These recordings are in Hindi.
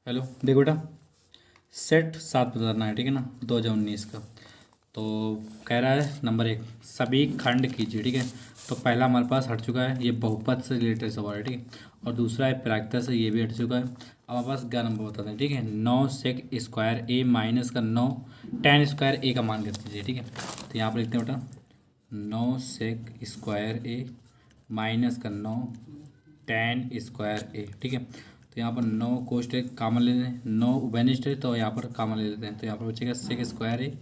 हेलो देखो बेटा। सेट 7 बताना है, ठीक है ना, 2019 का। तो कह रहा है नंबर 1 सभी खंड कीजिए, ठीक है। तो पहला हमारे पास हट चुका है, ये बहुपद से रिलेटेड सवाल है, ठीक है। और दूसरा है प्रायिकता से, ये भी हट चुका है। अब हमारे पास क्या नंबर बताते हैं, ठीक है। 9 सेक स्क्वायर ए माइनस का 9 टेन स्क्वायर ए का मान कर दीजिए, ठीक है। तो यहाँ पर लिखते हैं बेटा 9 सेक स्क्वायर ए माइनस का 9 टेन स्क्वायर ए, ठीक है। तो यहाँ पर 9 कोष्ट एक कामन ले लेते हैं, 9 उभयनिष्ठ है तो यहाँ पर कामन ले लेते हैं। तो यहाँ पर बचेगा सेक स्क्वायर ए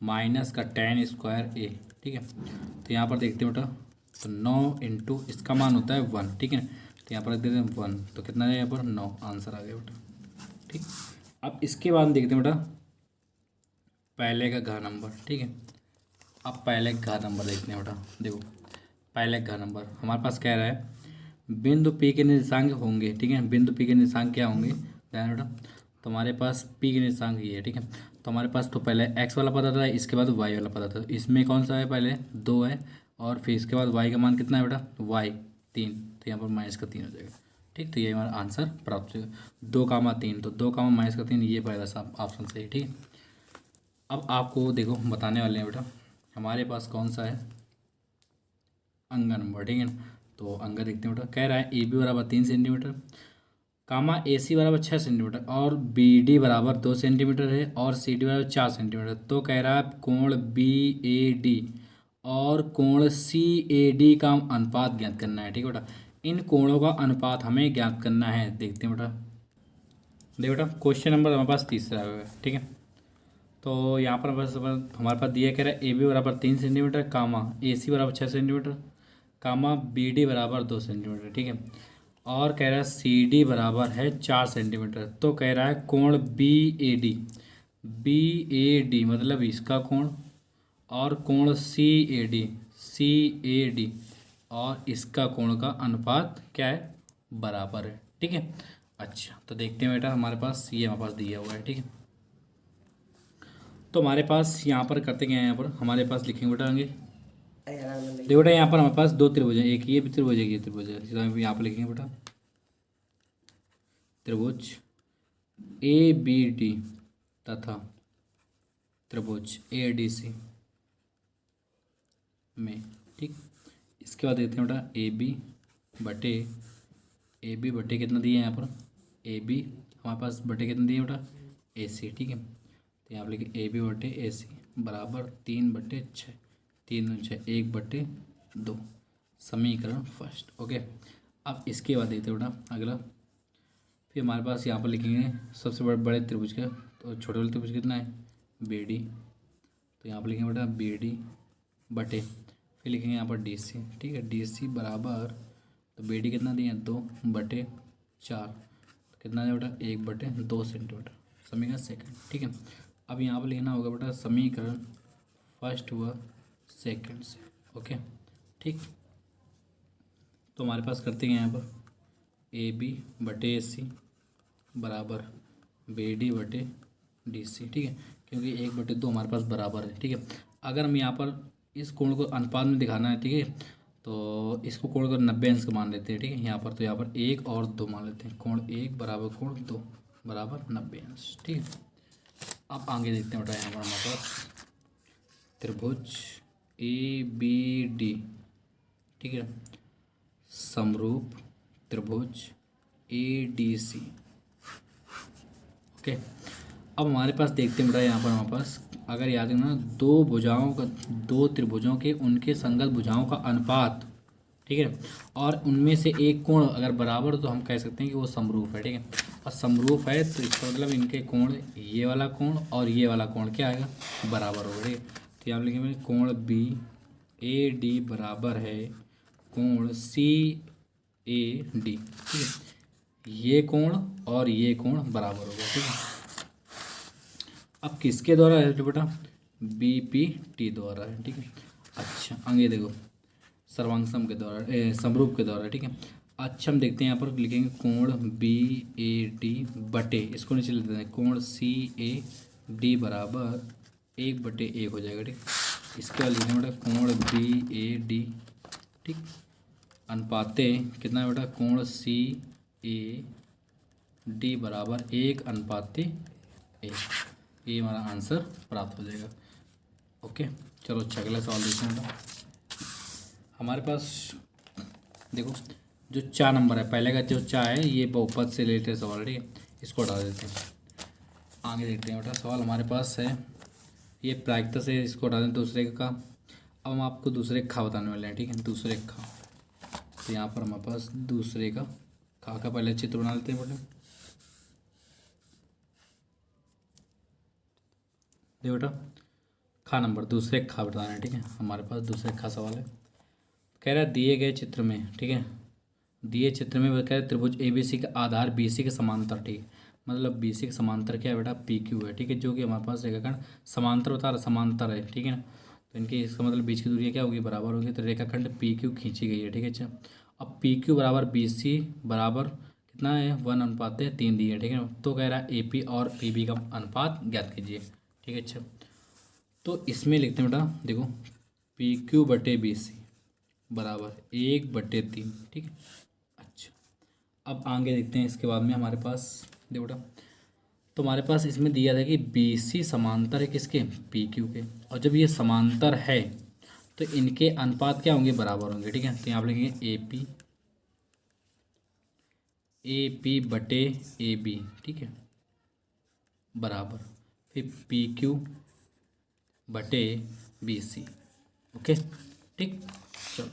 माइनस का टेन स्क्वायर ए, ठीक है। तो यहाँ पर देखते हैं बेटा, तो 9 इंटू इसका मान होता है 1, ठीक है। तो यहाँ पर रख देते हैं 1, तो कितना है यहाँ पर 9, आंसर आ गया बेटा, ठीक। अब इसके बाद देखते हैं बेटा पहले का घा नंबर, ठीक है। अब पहले का घा नंबर देखते हैं बेटा। देखो पहले का घा नंबर हमारे पास कह रहा है बिंदु पी के निर्देशांक होंगे, ठीक है। बिंदु पी के निर्देशांक क्या होंगे ध्यान बेटा। तो हमारे पास पी के निर्देशांक ये है, ठीक है। तो हमारे पास तो पहले एक्स वाला पता था, इसके बाद वाई वाला पता था। इसमें कौन सा है, पहले 2 है, और फिर इसके बाद वाई का मान कितना है बेटा, वाई 3। तो यहाँ पर माइनस का 3 हो जाएगा, ठीक। तो ये हमारा आंसर प्राप्त होगा 2, 3। तो 2, -3 ये पहला सा ऑप्शन सही, ठीक है। अब आपको देखो बताने वाले हैं बेटा, हमारे पास कौन सा है अंगा नंबर, ठीक है ना। तो अंगा देखते हैं बेटा, कह रहा है ए बी बराबर 3 सेंटीमीटर, कामा ए सी बराबर 6 सेंटीमीटर, और बी डी बराबर 2 सेंटीमीटर है, और सी डी बराबर 4 सेंटीमीटर। तो कह रहा है कोण बी ए डी और कोण सी ए डी का अनुपात ज्ञात करना है, ठीक है बेटा। इन कोणों का अनुपात हमें ज्ञात करना है, देखते हैं बेटा। देखो बेटा क्वेश्चन नंबर हमारे पास तीसरा है, ठीक है। तो यहाँ पर हमारे पास दिया कह रहा है ए बी बराबर 3 सेंटीमीटर, कामा ए सी बराबर 6 सेंटीमीटर, कामा बी डी बराबर 2 सेंटीमीटर, ठीक है। और कह रहा है सी डी बराबर है 4 सेंटीमीटर। तो कह रहा है कोण बी ए डी मतलब इसका कोण, और कोण सी ए डी और इसका कोण का अनुपात क्या है, बराबर है, ठीक है। अच्छा तो देखते हैं बेटा, हमारे पास ये हमारे पास दिया हुआ है, ठीक है। तो हमारे पास यहाँ पर करते क्या है, यहाँ पर हमारे पास लिखेंगे बेटा आगे। देखो बेटा यहाँ पर हमारे पास 2 त्रिभुज हैं, एक ये भी त्रिभुज है, ये त्रिभुज है। तो यहाँ पर लिखेंगे बेटा त्रिभुज ए बी डी तथा त्रिभुज ए डी सी में, ठीक। इसके बाद देखते हैं बेटा ए बी बटे कितना दिए यहाँ पर, ए बी हमारे पास बटे कितना दिए बेटा, ए सी, ठीक है। तो यहाँ पर लिखे ए बी बटे ए सी बराबर 3/6, 3×6 1/2, समीकरण फर्स्ट, ओके। अब इसके बाद देखते हैं बेटा अगला। फिर हमारे पास यहाँ पर लिखेंगे सबसे बड़े त्रिभुज का, तो छोटे वाले त्रिभुज कितना है, बी डी। तो यहाँ पर लिखेंगे बेटा बी डी बटे, फिर लिखेंगे यहाँ पर डी सी, ठीक है। डी सी बराबर, तो बी डी कितना दिए 2/4, तो कितना है बेटा 1/2 सेंटीमीटर, समीकरण सेकंड, ठीक है। अब यहाँ पर लिखना होगा बेटा समीकरण फर्स्ट व सेकंड से, ओके, ठीक। तो हमारे पास करते हैं यहाँ पर ए बी बटे ए सी बराबर बी डी बटे डी सी, ठीक है। क्योंकि 1/2 हमारे पास बराबर है, ठीक है। अगर हम यहाँ पर इस कोण को अनुपात में दिखाना है, ठीक है, तो इसको कोण को 90 अंश का मान लेते हैं, ठीक है। यहाँ पर तो यहाँ पर 1 और 2 मान लेते हैं, कोण 1 बराबर कोण 2 बराबर 90 अंश, ठीक है। अब आगे देखते हैं बेटा, यहाँ पर हमारे पास त्रिभुज ए बी डी, ठीक है, समरूप त्रिभुज ए डी सी, ओके। अब हमारे पास देखते हैं बेटा, यहाँ पर हमारे पास अगर याद रखना दो त्रिभुजों के उनके संगत भुजाओं का अनुपात, ठीक है, और उनमें से एक कोण अगर बराबर हो तो हम कह सकते हैं कि वो समरूप है, ठीक है। और समरूप है तो इसका मतलब इनके कोण, ये वाला कोण और ये वाला कोण क्या आएगा, बराबर होगा, ठीक है। तो यहाँ लिखेंगे कोण बी ए डी बराबर है कोण सी ए डी, ठीक है। ये कोण और ये कोण बराबर होगा, ठीक है। अब किसके द्वारा है बेटा, बी पी टी द्वारा है, ठीक है। अच्छा आगे देखो सर्वांग सम के द्वारा, समरूप के द्वारा, ठीक है। अच्छा हम देखते हैं यहाँ पर लिखेंगे कोण बी ए डी बटे, इसको नीचे लिख देते हैं कोण सी ए डी बराबर 1/1 हो जाएगा, ठीक। इसके बाद लिखेंगे बेटा कोण बी ए डी, ठीक, अनुपाते कितना है बेटा, कोण सी ए डी बराबर 1:1। ये हमारा आंसर प्राप्त हो जाएगा। ओके, चलो अगला सवाल देखते हैं। हमारे पास देखो जो 4 नंबर है, पहले का जो 4 है ये बहुपद से रिलेटेड सवाल है, ठीक है, इसको हटा देते हैं। आगे देखते हैं बेटा, सवाल हमारे पास है ये प्रायिकता से, इसको हटा दें दूसरे का। अब हम आपको दूसरे का बताने वाले हैं, ठीक है, दूसरे का। तो यहाँ पर हमारे पास दूसरे का का पहले चित्र बना लेते हैं बेटा। देखो बेटा, खा नंबर दूसरे खा बताना है, ठीक है, हमारे पास दूसरे खा सवाल है। कह रहा है दिए गए चित्र में, ठीक है, दिए चित्र में कह रहे त्रिभुज ABC का आधार BC के समांतर, ठीक है, मतलब BC के समांतर क्या है बेटा, PQ है, ठीक है, जो कि हमारे पास रेखाखंड समांतर बता रहा, समांतर है, ठीक है ना। तो इनकी इसका मतलब बीच की दूरी क्या होगी, बराबर होगी। तो रेखाखंड PQ खींची गई है, ठीक है। अच्छा, अब PQ बराबर BC बराबर कितना है, 1:3 दिए, ठीक है ना। तो कह रहा है AP और PB का अनुपात ज्ञात कीजिए, ठीक है। अच्छा, तो इसमें लिखते हैं बेटा, देखो PQ/BC बराबर 1/3, ठीक है। अच्छा, अब आगे देखते हैं। इसके बाद में हमारे पास देखो बेटा, तो हमारे पास इसमें दिया था कि BC समांतर है किसके, PQ के, और जब ये समांतर है तो इनके अनुपात क्या होंगे, बराबर होंगे, ठीक है। तो यहाँ पर लिखेंगे AP/AB, ठीक है, बराबर फिर PQ/BC। ओके, ठीक। चलो,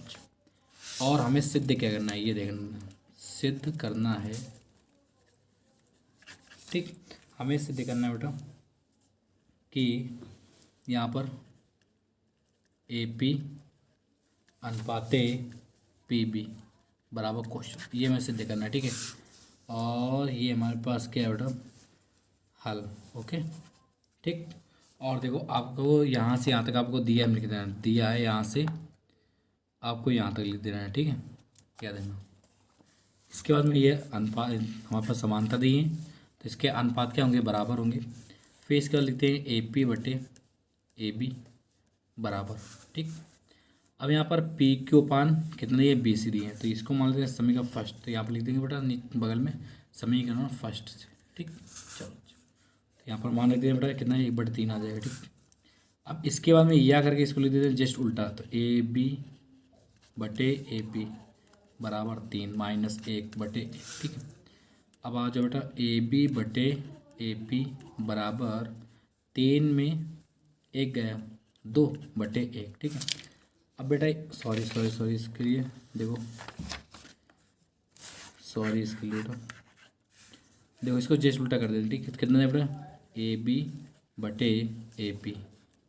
और हमें सिद्ध क्या करना है, ये देखना, सिद्ध करना है, ठीक। हमें सिद्ध करना है बेटा कि यहाँ पर AP अनुपाते PB बराबर क्वेश्चन, ये हमें सिद्ध करना है, ठीक है। और ये हमारे पास क्या है बेटा, हल। ओके, ठीक। और देखो आपको यहाँ से यहाँ तक आपको दिया है, लिख देना, दिया है यहाँ से आपको यहाँ तक लिख देना है, ठीक है, क्या देना। इसके बाद में ये अनुपात हमारे पास समानता दी है, तो इसके अनुपात क्या होंगे, बराबर होंगे। फिर इसके बाद लिखते हैं AP/AB बराबर, ठीक। अब यहाँ पर PQ कितना ये BC दिए हैं, तो इसको मान लेते हैं समीकरण फर्स्ट। तो यहाँ पर लिख देंगे बेटा बगल में समीकरण फर्स्ट से, ठीक। चलो, तो यहाँ पर मान लेते हैं बेटा कितना, 1/3 आ जाएगा, ठीक। अब इसके बाद में या करके इसको लिख देते हैं जस्ट उल्टा, तो AB/AP बराबर 3 - 1/1, ठीक है। अब आ जाओ बेटा AB/AP बराबर 3 में 1 गया, 2/1, ठीक है। अब बेटा सॉरी इसके लिए देखो, सॉरी इसके लिए बेटा देखो, इसको जस्ट उल्टा कर देते, ठीक है। कितना है बेटा, AB/AP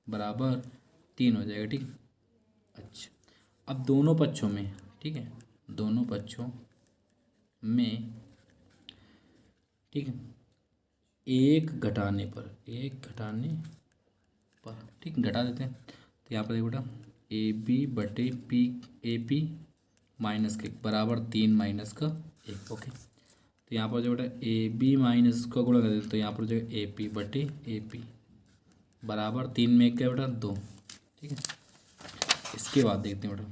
बराबर 3 हो जाएगा, ठीक। अच्छा, अब दोनों पक्षों में, ठीक है, दोनों पक्षों में, ठीक है, एक घटाने पर, ठीक, घटा देते हैं। तो यहाँ पर देखो बेटा AB/AP माइनस के बराबर 3 - 1, ओके। तो यहाँ पर जो बेटा AB माइनस का गुणा कर देते, तो यहाँ पर जो AP/AP बराबर 3 में 1 का बेटा 2, ठीक है। इसके बाद देखते हैं बेटा,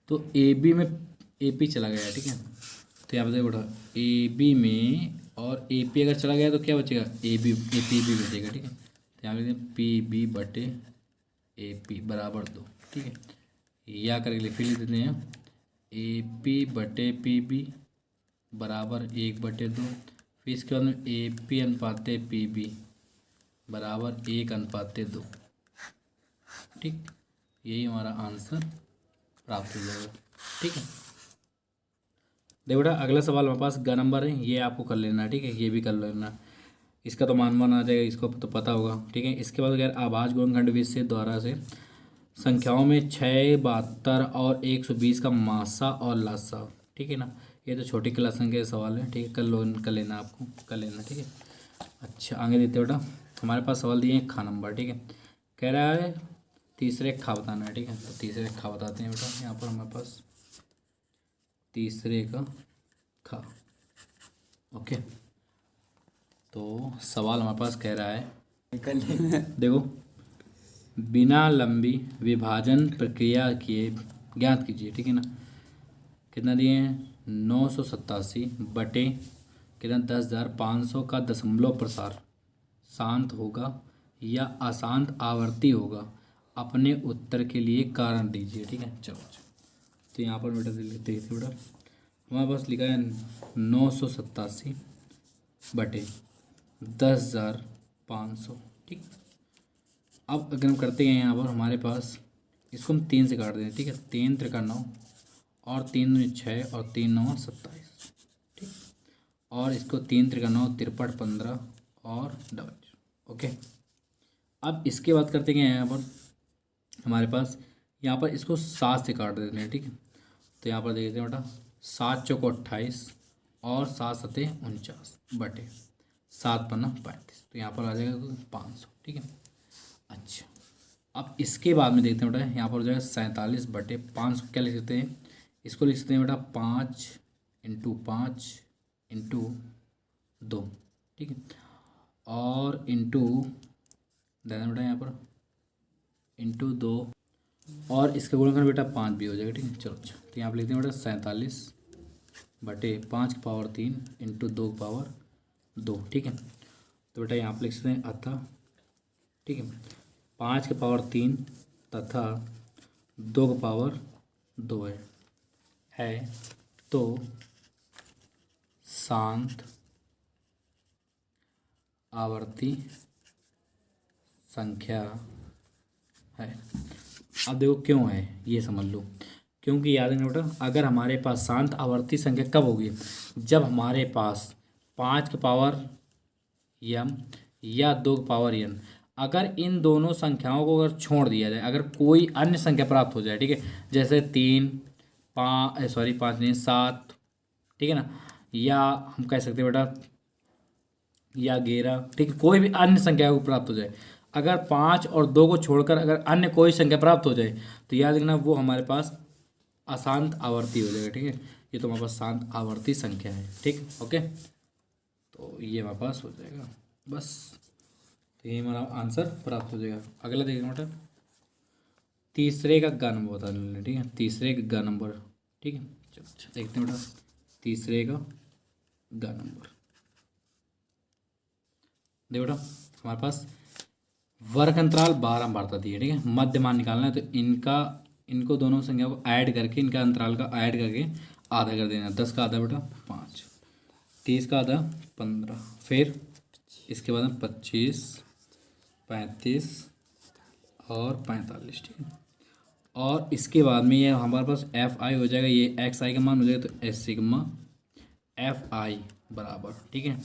तो AB में AP चला गया, ठीक है। तो यहाँ पर देखो बेटा AB में और AP अगर चला गया तो क्या बचेगा, APB बचेगा, ठीक है। तो यहाँ लिखते हैं PB/AP बराबर 2, ठीक है। या करके फिर लिख देते हैं AP/PB बराबर 1/2। फिर इसके बाद में AP/PB बराबर 1/2, ठीक। यही हमारा आंसर प्राप्त हो जाएगा, ठीक है। देखो बेटा अगला सवाल हमारे पास ग नंबर है, ये आपको कर लेना है, ठीक है, ये भी कर लेना। इसका तो मान आ जाएगा, इसको तो पता होगा, ठीक है। इसके बाद अगर आभाज्य गुणनखंड विधि से द्वारा से संख्याओं में 6, 72 और 120 का मासा और लासा, ठीक है ना। ये तो छोटी क्लास के सवाल है, ठीक है, कर लेना आपको, कर लेना, ठीक है। अच्छा, आगे देते बेटा, हमारे पास सवाल दिए हैं खा नंबर, ठीक है। कह रहा है तीसरे खा बताना है, ठीक है। तो तीसरे खा बताते हैं बेटा, यहाँ पर हमारे पास तीसरे का खा, ओके। तो सवाल हमारे पास कह रहा है देखो, बिना लंबी विभाजन प्रक्रिया किए ज्ञात कीजिए, ठीक है ना। कितना दिए हैं, 987/, कितना 10,500 का दशमलव प्रसार शांत होगा या अशांत आवर्ती होगा, अपने उत्तर के लिए कारण दीजिए। ठीक है, चलो तो यहाँ पर बेटा लिखते हैं बेटा, हमारे पास लिखा है 987 बटे 10,500। ठीक, अब अगर हम करते हैं यहाँ पर हमारे पास, इसको हम 3 से काट दें। ठीक है, 3 त्रिका 9 और 3 दूनी 6 और 3 9 27। ठीक, और इसको 3 त्रिका 9 53 15 और डबल। ओके, अब इसके बाद करते हैं यहाँ पर हमारे पास, यहाँ पर इसको 7 से काट देते हैं। ठीक है, तो यहाँ पर देखते हैं बेटा 7 चौको 28 और 7 सते 49 बटे 7 पन्ना 35, तो यहाँ पर आ जाएगा 500। ठीक है, अच्छा अब इसके बाद में देखते हैं बेटा, यहाँ पर हो जाएगा 47 बटे 500। क्या लिख सकते हैं, इसको लिख सकते हैं बेटा 5 इंटू 5 इंटू 2। ठीक है, और इंटू देना बेटा यहाँ पर इंटू 2, और इसका गुणनखंड बेटा 5 भी हो जाएगा। ठीक है, चलो अच्छा, तो यहाँ पर लिखते हैं बेटा 47 बटे 5 की पावर 3 इंटू 2 की पावर 2। ठीक है, तो बेटा यहाँ पर लिख सकते हैं अतः, ठीक है, 5 की पावर 3 तथा 2 की पावर 2 है तो शांत आवर्ती संख्या है। अब देखो क्यों है ये समझ लो, क्योंकि याद है बेटा, अगर हमारे पास शांत आवर्ती संख्या कब होगी, जब हमारे पास 5 की पावर m या 2 की पावर n, अगर इन दोनों संख्याओं को अगर छोड़ दिया जाए, अगर कोई अन्य संख्या प्राप्त हो जाए, ठीक है, जैसे 3 5 नहीं 7, ठीक है ना, या हम कह सकते हैं बेटा या 11, ठीक है, कोई भी अन्य संख्या को प्राप्त हो जाए, अगर 5 और 2 को छोड़कर अगर अन्य कोई संख्या प्राप्त हो जाए, तो याद रखना वो हमारे पास अशांत आवर्ती हो जाएगा। ठीक है, ये तो हमारे पास शांत आवर्ती संख्या है। ठीक, ओके, तो ये हमारे पास हो जाएगा बस, तो ये हमारा आंसर प्राप्त हो जाएगा। अगला देखिए बेटा, तीसरे का ग नंबर बता लेना। ठीक है, तीसरे का ग नंबर। ठीक है, चलो अच्छा देखते हैं बेटा, तीसरे का ग नंबर देखो बेटा, हमारे पास वर्ग अंतराल 12 वार्ता दी है। ठीक है, मध्य मान निकालना है, तो इनको दोनों संख्या को ऐड करके, इनका अंतराल का ऐड करके आधा कर देना। 10 का आधा बेटा 5, 30 का आधा 15, फिर इसके बाद 25 35 और 45। ठीक है, और इसके बाद में ये हमारे पास एफ आई हो जाएगा, ये एक्स आई का मान हो जाएगा, तो एस सिग्मा एफ आई बराबर। ठीक है,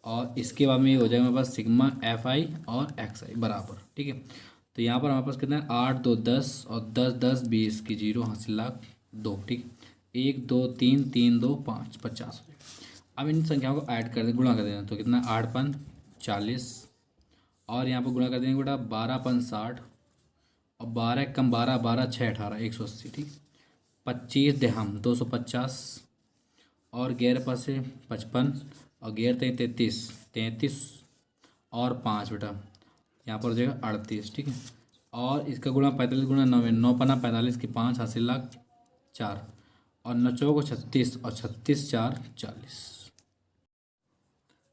और इसके बाद में ये हो जाएगा हमारे पास सिग्मा एफ आई और एक्स आई बराबर। ठीक है, तो यहाँ पर हमारे पास कितना है 8 2 10 और 10 10 20 की 0 हासिल लाख 2। ठीक, 1 2 3 3 2 5 50 हो जाएगा। अब इन संख्याओं को ऐड कर दें, गुणा कर देना, तो कितना 8 5 40, और यहाँ पर गुणा कर देंगे बेटा 12 5 60, और 12 कम 12 12 6 18 180। ठीक, 25 देहम 250, और 11 पास से 55, और 11 33 33 और 5 बेटा यहाँ पर हो जाएगा 38। ठीक है, और इसका गुणा 45 गुणा 9 में 9 पन्ना 45 की 5 हासिल लाख 4, और 9 चौको 36 और 36 4 40।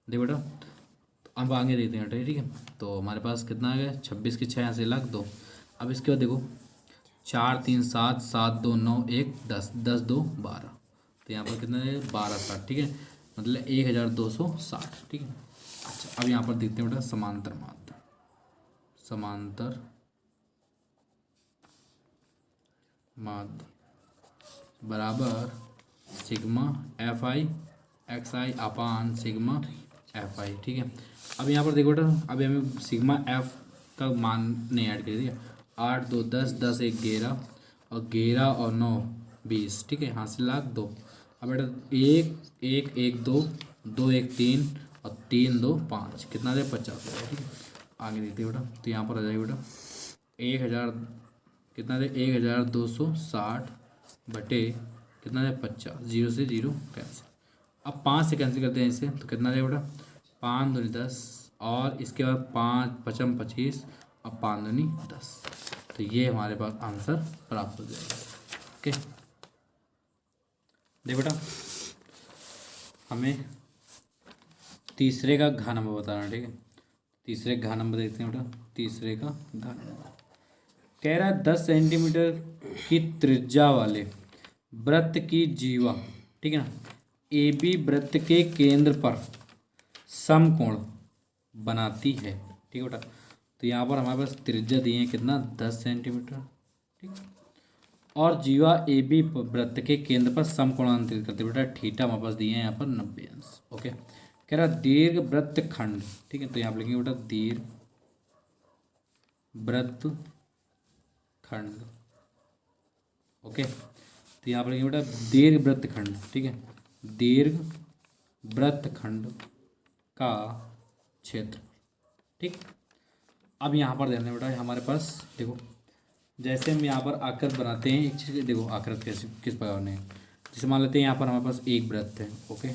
देख बेटा, तो अब आगे देखते हैं बेटा। ठीक है, तो हमारे पास कितना आ गया 26 की 6 हासिल लाख 2। अब इसके बाद देखो 4 3 7 7 2 9 1 10 10 2 12, तो यहाँ पर कितना है 12 60। ठीक है, मतलब 1260। ठीक है, अच्छा अब यहाँ पर देखते हैं बेटा समांतर माध्य, समांतर माध्य बराबर sigma F I x I upon sigma F I. ठीक है, अब यहाँ पर देखो बेटा, अभी हमें सिग्मा एफ का मान नहीं ऐड कर दिया, 8 2 10 10 1 11 और 11 और 9 20। ठीक है, हासिल लाख 2। अब बेटा 1 1 1 2 2 1 3 और 3 2 5, कितना दे 50 हो। ठीक है, आगे देखते हैं बेटा, तो यहाँ पर आ जाएगा बेटा 1000 कितना दे 1260 बटे कितना दे 50, 0 से 0 कैंसिल। अब 5 से कैंसिल करते हैं इसे, तो कितना दे बेटा 5 दूनी 10, और इसके बाद 5 पचम 25 और 5 दूनी 10, तो ये हमारे पास आंसर प्राप्त हो जाएगा। ओके, देख बेटा, हमें तीसरे का घन नंबर बताना, ठीक है। तीसरे का घन नंबर देखते हैं बेटा, तीसरे का घन नंबर कह रहा है 10 सेंटीमीटर की त्रिज्या वाले वृत्त की जीवा, ठीक है ना, ए बी वृत्त के केंद्र पर समकोण बनाती है, ठीक है बेटा। तो यहाँ पर हमारे पास त्रिज्या दी है कितना, 10 सेंटीमीटर, ठीक। और जीवा ए बी वृत्त के केंद्र पर समकोणांतरित करते बेटा, थीटा हमारे पास दिए हैं यहाँ पर 90 अंश, ओके। कह रहा दीर्घ वृत्त खंड, ठीक है, तो यहाँ पर लिखेंगे बेटा दीर्घ वृत्त खंड, ओके। तो यहाँ पर लिखेंगे बेटा दीर्घ वृत्त खंड, ठीक है, दीर्घ वृत्त खंड का क्षेत्र, ठीक। अब यहाँ पर ध्यान दें बेटा, हमारे पास देखो जैसे हम यहाँ पर आकृत बनाते हैं एक चीज़, देखो आकृत कैसे किस प्रकार ने, जैसे मान लेते हैं यहाँ पर हमारे पास एक वृत्त है, ओके,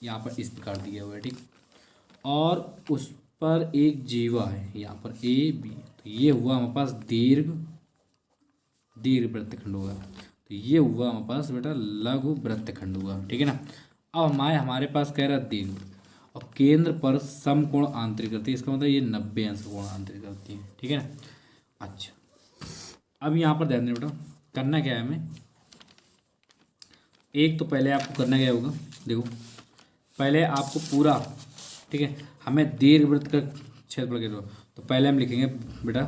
यहाँ पर इस प्रकार दिया हुआ है, ठीक। और उस पर एक जीवा है यहाँ पर ए बी, तो ये हुआ हमारे पास दीर्घ वृत्तखंड हुआ, तो ये हुआ हमारे पास बेटा लघु वृत्तखंड हुआ, ठीक है ना। अब हमारे पास कह रहा है दीर्घ और केंद्र पर समकोण आंतरिक करती है, इसका मतलब ये 90 अंश कोण आंतरिक करती है, ठीक है ना। अच्छा, अब यहाँ पर ध्यान दें बेटा, करना क्या है हमें, एक तो पहले आपको करना क्या होगा, देखो पहले आपको पूरा, ठीक है, हमें दीर्घवृत्त का क्षेत्रफल क्या, तो पहले हम लिखेंगे बेटा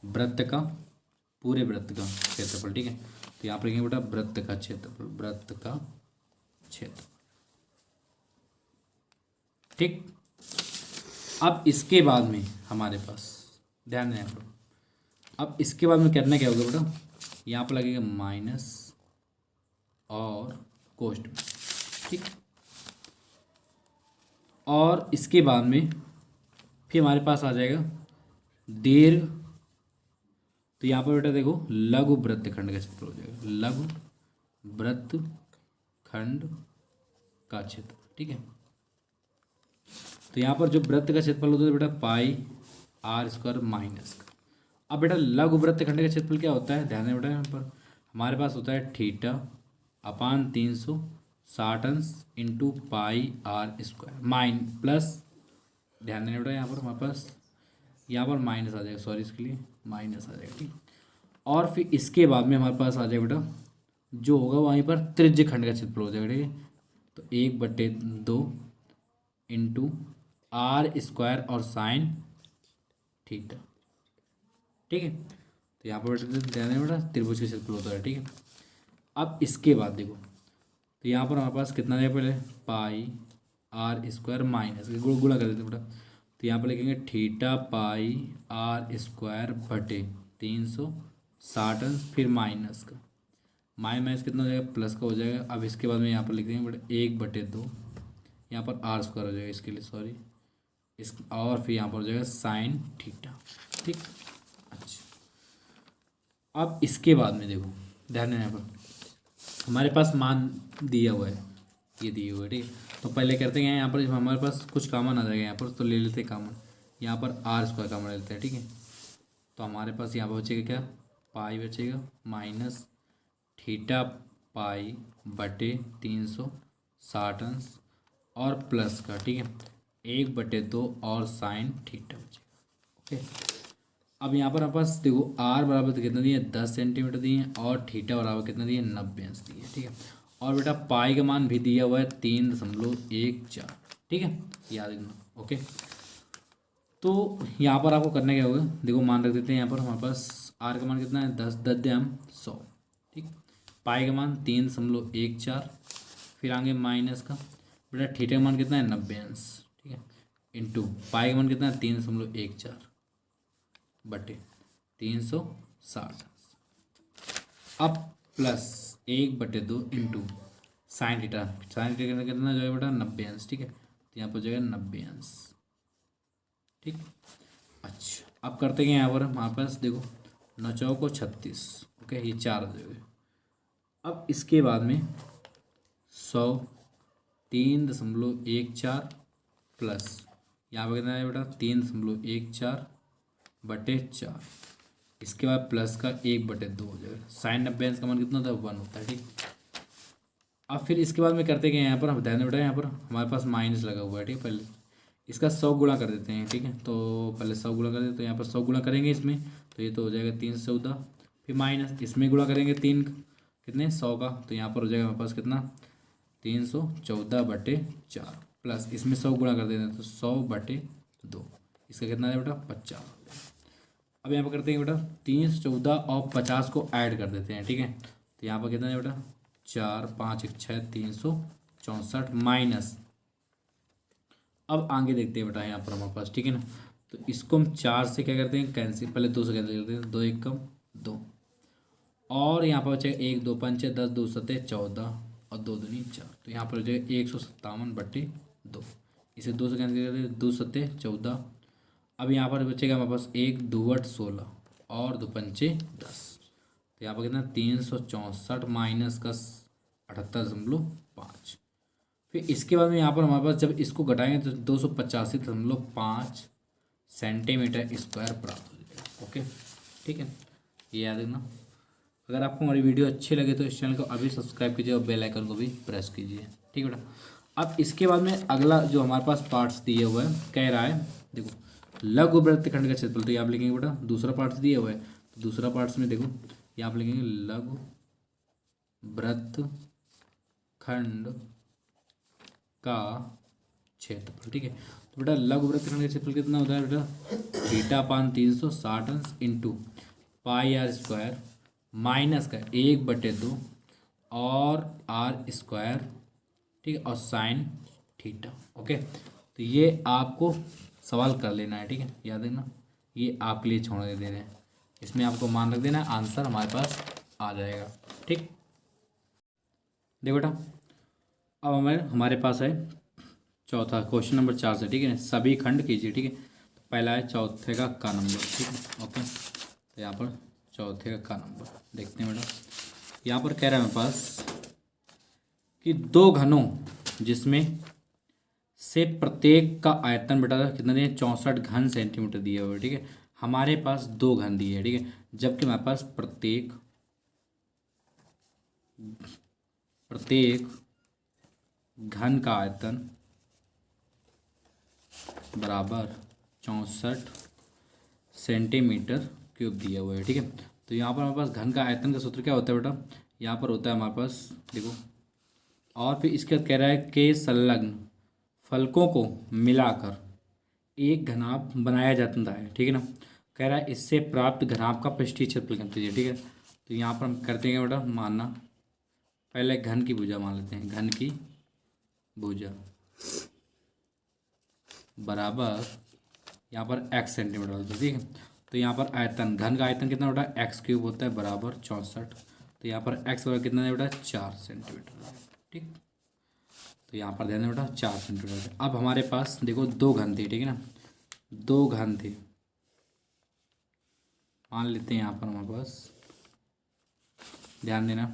वृत्त का, पूरे वृत्त का क्षेत्रफल, ठीक है। तो यहाँ पर लिखेंगे बेटा वृत्त का क्षेत्रफल, वृत्त का क्षेत्रफल, ठीक। अब इसके बाद में हमारे पास ध्यान देना बेटा, अब इसके बाद में करना क्या होगा बेटा, यहाँ पर लगेगा माइनस और कोष्ठ, ठीक। और इसके बाद में फिर हमारे पास आ जाएगा दीर्घ, तो यहाँ पर बेटा देखो लघु वृत्तखंड का क्षेत्रफल हो जाएगा, लघु वृत्तखंड का क्षेत्रफल, ठीक है। तो यहाँ पर जो वृत्त का क्षेत्रफल होता है बेटा पाई आर स्क्वायर माइनस का। अब बेटा लघु वृत्तखंड का क्षेत्रफल क्या होता है, ध्यान दें बेटा, यहाँ पर हमारे पास होता है थीटा अपान 360 अंश into pi r square plus, ध्यान देना बेटा यहाँ पर हमारे पास यहाँ पर माइनस आ जाएगा, सॉरी इसके लिए माइनस आ जाएगा, ठीक। और फिर इसके बाद में हमारे पास आ जाएगा बेटा जो होगा वहीं पर त्रिज्य खंड का क्षेत्रफल हो जाएगा, ठीक है। तो 1/2 इंटू आर स्क्वायर और साइन थीटा, ठीक है। तो यहाँ पर ध्यान देना बेटा त्रिभुज का क्षेत्रफल होता है, ठीक है। अब इसके बाद देखो, तो यहाँ पर हमारे पास कितना है, पहले पाई आर स्क्वायर माइनस गुणा कर देते बेटा, तो यहाँ पर लिखेंगे थीटा पाई आर स्क्वायर बटे 360 अंश, फिर माइनस का माइनस कितना हो जाएगा, प्लस का हो जाएगा। अब इसके बाद में यहाँ पर लिख देंगे बेटा 1/2, यहाँ पर आर स्क्वायर हो जाएगा, इसके लिए सॉरी इस, और फिर यहाँ पर हो जाएगा साइन थीटा, ठीक। अच्छा, अब इसके बाद में देखो ध्यान देना, यहाँ पर हमारे पास मान दिया हुआ है, ये दिया हुआ है, ठीक है। तो पहले करते हैं यहाँ पर जब हमारे पास कुछ कॉमन आ जाएगा यहाँ पर, तो ले लेते हैं कॉमन, यहाँ पर आर स्क्वायर कॉमन ले लेते हैं, ठीक है। तो हमारे पास यहाँ पर बचेगा क्या, पाई बचेगा माइनस थीटा पाई बटे 360 अंश और प्लस का, ठीक है, 1/2 और साइन थीटा बचेगा, ओके। अब यहाँ पर हमारे पास देखो आर बराबर कितना दिए 10 सेंटीमीटर दिए हैं और थीटा बराबर कितना दिए 90 अंश दिए, ठीक है। और बेटा पाई का मान भी दिया हुआ है 3.14, ठीक है, याद रखना, ओके। तो यहाँ पर आपको करना क्या होगा, देखो मान रख देते हैं यहाँ पर हमारे पास आर का मान कितना है 10×100, ठीक। पाई का मान 3.14, फिर आगे माइनस का बेटा थीटा का मान कितना है 90 अंश, ठीक है, इंटू पाई का मान कितना है 3.14 बटे 360, अब प्लस 1/2 इंटू साइन थीटा कितना जो है बेटा 90 अंश, ठीक है। तो यहाँ पर जो है 90 अंश, ठीक। अच्छा, अब करते हैं यहाँ पर हमारे पास देखो 9 को 36, ओके, ये 4 हो जाएगा। अब इसके बाद में 100 3.14 प्लस यहाँ पर कितना है बेटा 3.14 बटे 4, इसके बाद प्लस का 1/2 हो जाएगा, साइन 90 अंश का मान कितना होता है 1 होता है, ठीक। अब फिर इसके बाद में करते क्या यहाँ पर, हम ध्यान दें बेटा, यहाँ पर हमारे पास माइनस लगा हुआ है, ठीक है। पहले इसका 100 गुणा कर देते हैं, ठीक है। तो पहले 100 गुणा कर देते हैं, तो यहाँ पर 100 गुणा करेंगे इसमें, तो ये तो हो जाएगा 314। फिर माइनस इसमें गुणा करेंगे 3 कितने 100 का, तो यहाँ पर हो जाएगा हमारे पास कितना 314/4, प्लस इसमें 100 गुणा कर देते हैं तो 100/2, इसका कितना है बेटा 50। अब यहाँ पर करते हैं बेटा 314 और 50 को ऐड कर देते हैं, ठीक है। तो यहाँ पर कितना है बेटा 4 5 1 6 364 माइनस, अब आगे देखते हैं बेटा यहाँ पर हमारे पास, ठीक है ना। तो इसको हम 4 से क्या करते हैं कैंसिल, पहले 2 से कैंसिल करते हैं, 2 1 कम 2, और यहाँ पर बचेगा 1 2 5 6 10 2 7 14 और 2 दूनी 4, तो यहाँ पर हो जाएगा 157/2, इसे 2 से कैंसिल करते हैं, 2 7 14। अब यहाँ पर बचेगा हमारे पास 1 2 8 16 और 2 पंचे 10, तो यहाँ पर कितना 364 माइनस का 78.5। फिर इसके बाद में यहाँ पर हमारे पास जब इसको घटाएंगे तो 285.5 सेंटीमीटर स्क्वायर प्राप्त हो जाएगा। ओके, ठीक है, ये याद रखना। अगर आपको हमारी वीडियो अच्छी लगे तो इस चैनल को अभी सब्सक्राइब कीजिए और बेल आइकन को भी प्रेस कीजिए, ठीक है बेटा। अब इसके बाद में अगला जो हमारे पास पार्ट्स दिए हुआ है, कह रहा है देखो लघु वृत्तखंड का क्षेत्रफल, तो यहाँ आप लिखेंगे बेटा दूसरा पार्ट्स दिया हुआ है, तो दूसरा पार्ट्स में देखो यहाँ आप लिखेंगे लघु वृत्तखंड का क्षेत्रफल, ठीक है। तो बेटा लघु वृत्तखंड का क्षेत्रफल कितना होता है बेटा, θ/360 इंटू πr² माइनस का 1/2 और r², ठीक है, और साइन थीटा। ओके, तो ये आपको सवाल कर लेना है, ठीक है, याद रखना, ये आपके लिए छोड़ दे रहे हैं, इसमें आपको मान रख देना, आंसर हमारे पास आ जाएगा, ठीक। देखो बेटा अब हमारे पास है चौथा क्वेश्चन नंबर 4 से, ठीक है, सभी खंड कीजिए, ठीक है। तो पहला है चौथे का नंबर, ठीक है। ओके, तो यहाँ पर चौथे का नंबर देखते हैं बेटा, यहाँ पर कह रहा है मेरे पास कि दो घनों जिसमें से प्रत्येक का आयतन बेटा कितना दिया 64 घन सेंटीमीटर दिया हुआ है, ठीक है। हमारे पास 2 घन दिए हैं, ठीक है, जबकि हमारे पास प्रत्येक घन का आयतन बराबर 64 सेंटीमीटर क्यूब दिया हुआ है, ठीक है। तो यहाँ पर हमारे पास घन का आयतन का सूत्र क्या होता है बेटा, यहाँ पर होता है हमारे पास देखो, और फिर इसके बाद कह रहा है कि संलग्न फलकों को मिलाकर एक घनाभ बनाया जाता है, ठीक है ना। कह रहा है इससे प्राप्त घनाभ का पृष्ठीय क्षेत्रफल ज्ञात कीजिए, ठीक है। तो यहाँ पर हम करते हैं बेटा मानना, पहले घन की भुजा मान लेते हैं, घन की भुजा बराबर यहाँ पर x सेंटीमीटर होता है, ठीक है। तो यहाँ पर आयतन, घन का आयतन कितना बेटा x³ होता है बराबर 64, तो यहाँ पर x बराबर कितना है बेटा 4 सेंटीमीटर, ठीक। तो यहाँ पर ध्यान दें बेटा 4 सेंटीमीटर। अब हमारे पास देखो 2 घन थे, ठीक है ना, 2 घन थे, मान लेते हैं यहाँ पर हमारे पास, ध्यान देना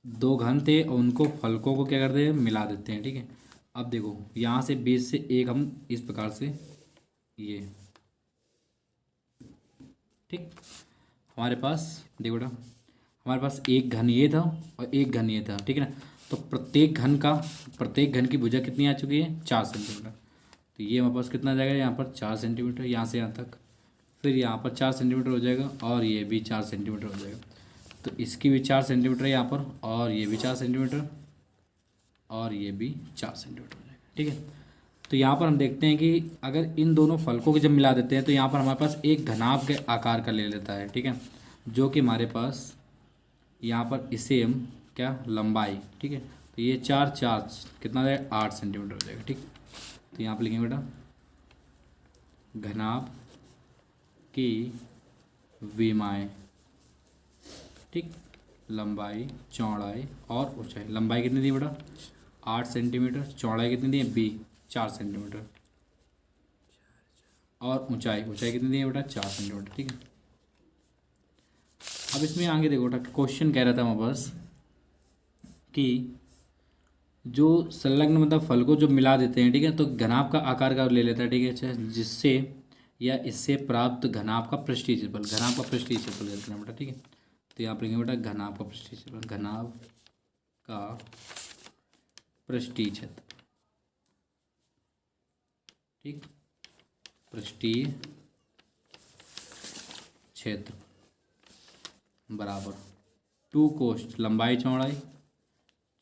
2 घन थे और उनको फलकों को क्या करते हैं मिला देते हैं, ठीक है। अब देखो यहाँ से बीच से एक हम इस प्रकार से ये, ठीक, हमारे पास देखो बेटा हमारे पास एक घन ये था और एक घन ये था, ठीक है ना। तो प्रत्येक घन की भुजा कितनी आ चुकी है 4 सेंटीमीटर, तो ये हमारे पास कितना आ जाएगा यहाँ पर 4 सेंटीमीटर, यहाँ से यहाँ तक, फिर यहाँ पर 4 सेंटीमीटर हो जाएगा और ये भी 4 सेंटीमीटर हो जाएगा, तो इसकी भी 4 सेंटीमीटर यहाँ पर, और ये भी 4 सेंटीमीटर और ये भी 4 सेंटीमीटर हो जाएगा, ठीक है। तो यहाँ पर हम देखते हैं कि अगर इन दोनों फलकों को जब मिला देते हैं तो यहाँ पर हमारे पास एक घनाभ के आकार का ले लेता है, ठीक है, जो कि हमारे पास यहाँ पर इसे हम क्या लंबाई, ठीक है, तो ये 4 कितना हो जाएगा 8 सेंटीमीटर हो जाएगा, ठीक। तो यहाँ पर लिखेंगे बेटा घनाभ की विमाएँ, ठीक, लंबाई चौड़ाई और ऊंचाई, लंबाई कितनी दी बेटा 8 सेंटीमीटर, चौड़ाई कितनी दी है 4 सेंटीमीटर, और ऊंचाई कितनी दी है बेटा 4 सेंटीमीटर, ठीक है। अब इसमें आगे देखो बेटा क्वेश्चन कह रहा था हमारे पास कि जो संलग्न मतलब फल को जो मिला देते हैं, ठीक है, तो घनाभ का आकार का ले लेता है, ठीक है, अच्छा, जिससे या इससे प्राप्त घनाभ का पृष्ठीय क्षेत्रफल, घनाभ का पृष्ठीय क्षेत्रफल लेते हैं बेटा, ठीक है। तो यहाँ पर लिखेंगे बेटा घनाभ का पृष्ठीय क्षेत्रफल, घनाभ का पृष्ठीय क्षेत्र, ठीक, पृष्ठीय क्षेत्र बराबर टू कोष्ठ लंबाई चौड़ाई,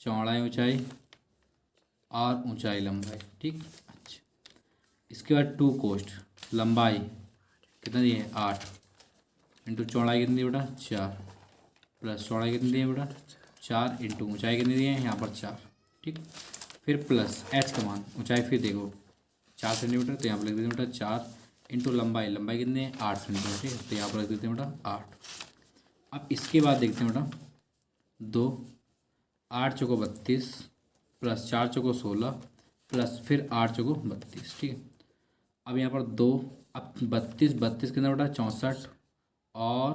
चौड़ाई ऊंचाई और ऊंचाई लंबाई, ठीक। अच्छा, इसके बाद टू कोष्ठ लंबाई कितना दिए है 8 इंटू चौड़ाई कितनी दी बेटा 4 प्लस चौड़ाई कितनी दी है बेटा 4 इंटू ऊंचाई कितनी दी है यहाँ पर 4, ठीक। फिर प्लस एच का मान, ऊंचाई फिर देखो 4 सेंटीमीटर, तो यहाँ पर लिख देते हैं बेटा 4 इंटू लंबाई, लंबाई कितनी है 8 सेंटीमीटर, ठीक है, तो यहाँ पर लिख देते हैं बेटा 8। अब इसके बाद देखते हैं बेटा 2, 8 चौको 32 प्लस 4 चौको 16 प्लस फिर 8 चौको 32, ठीक है। अब यहाँ पर 2, अब 32 32 कितना बेटा 64 और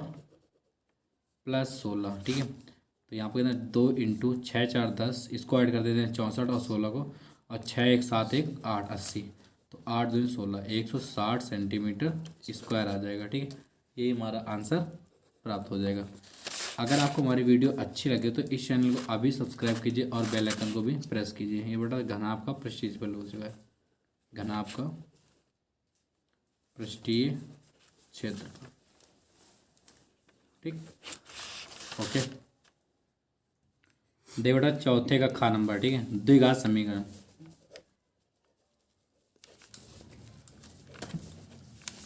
प्लस 16, ठीक है, तो यहाँ पर कितना 2 इंटू 6 4 10, इसको ऐड कर देते हैं 64 और 16 को, और 6 1 7 1 8 80, तो 8 2 16 160 सेंटीमीटर स्क्वायर आ जाएगा, ठीक है। यही हमारा आंसर प्राप्त हो जाएगा। अगर आपको हमारी वीडियो अच्छी लगे तो इस चैनल को अभी सब्सक्राइब कीजिए और बेल आइकन को भी प्रेस कीजिए। ये बेटा घनाभ का पृष्ठीय क्षेत्रफल हो चुका है, घनाभ का पृष्ठीय क्षेत्रफल, ठीक, ओके। दे बेटा चौथे का खा नंबर, ठीक है, द्विघात समीकरण,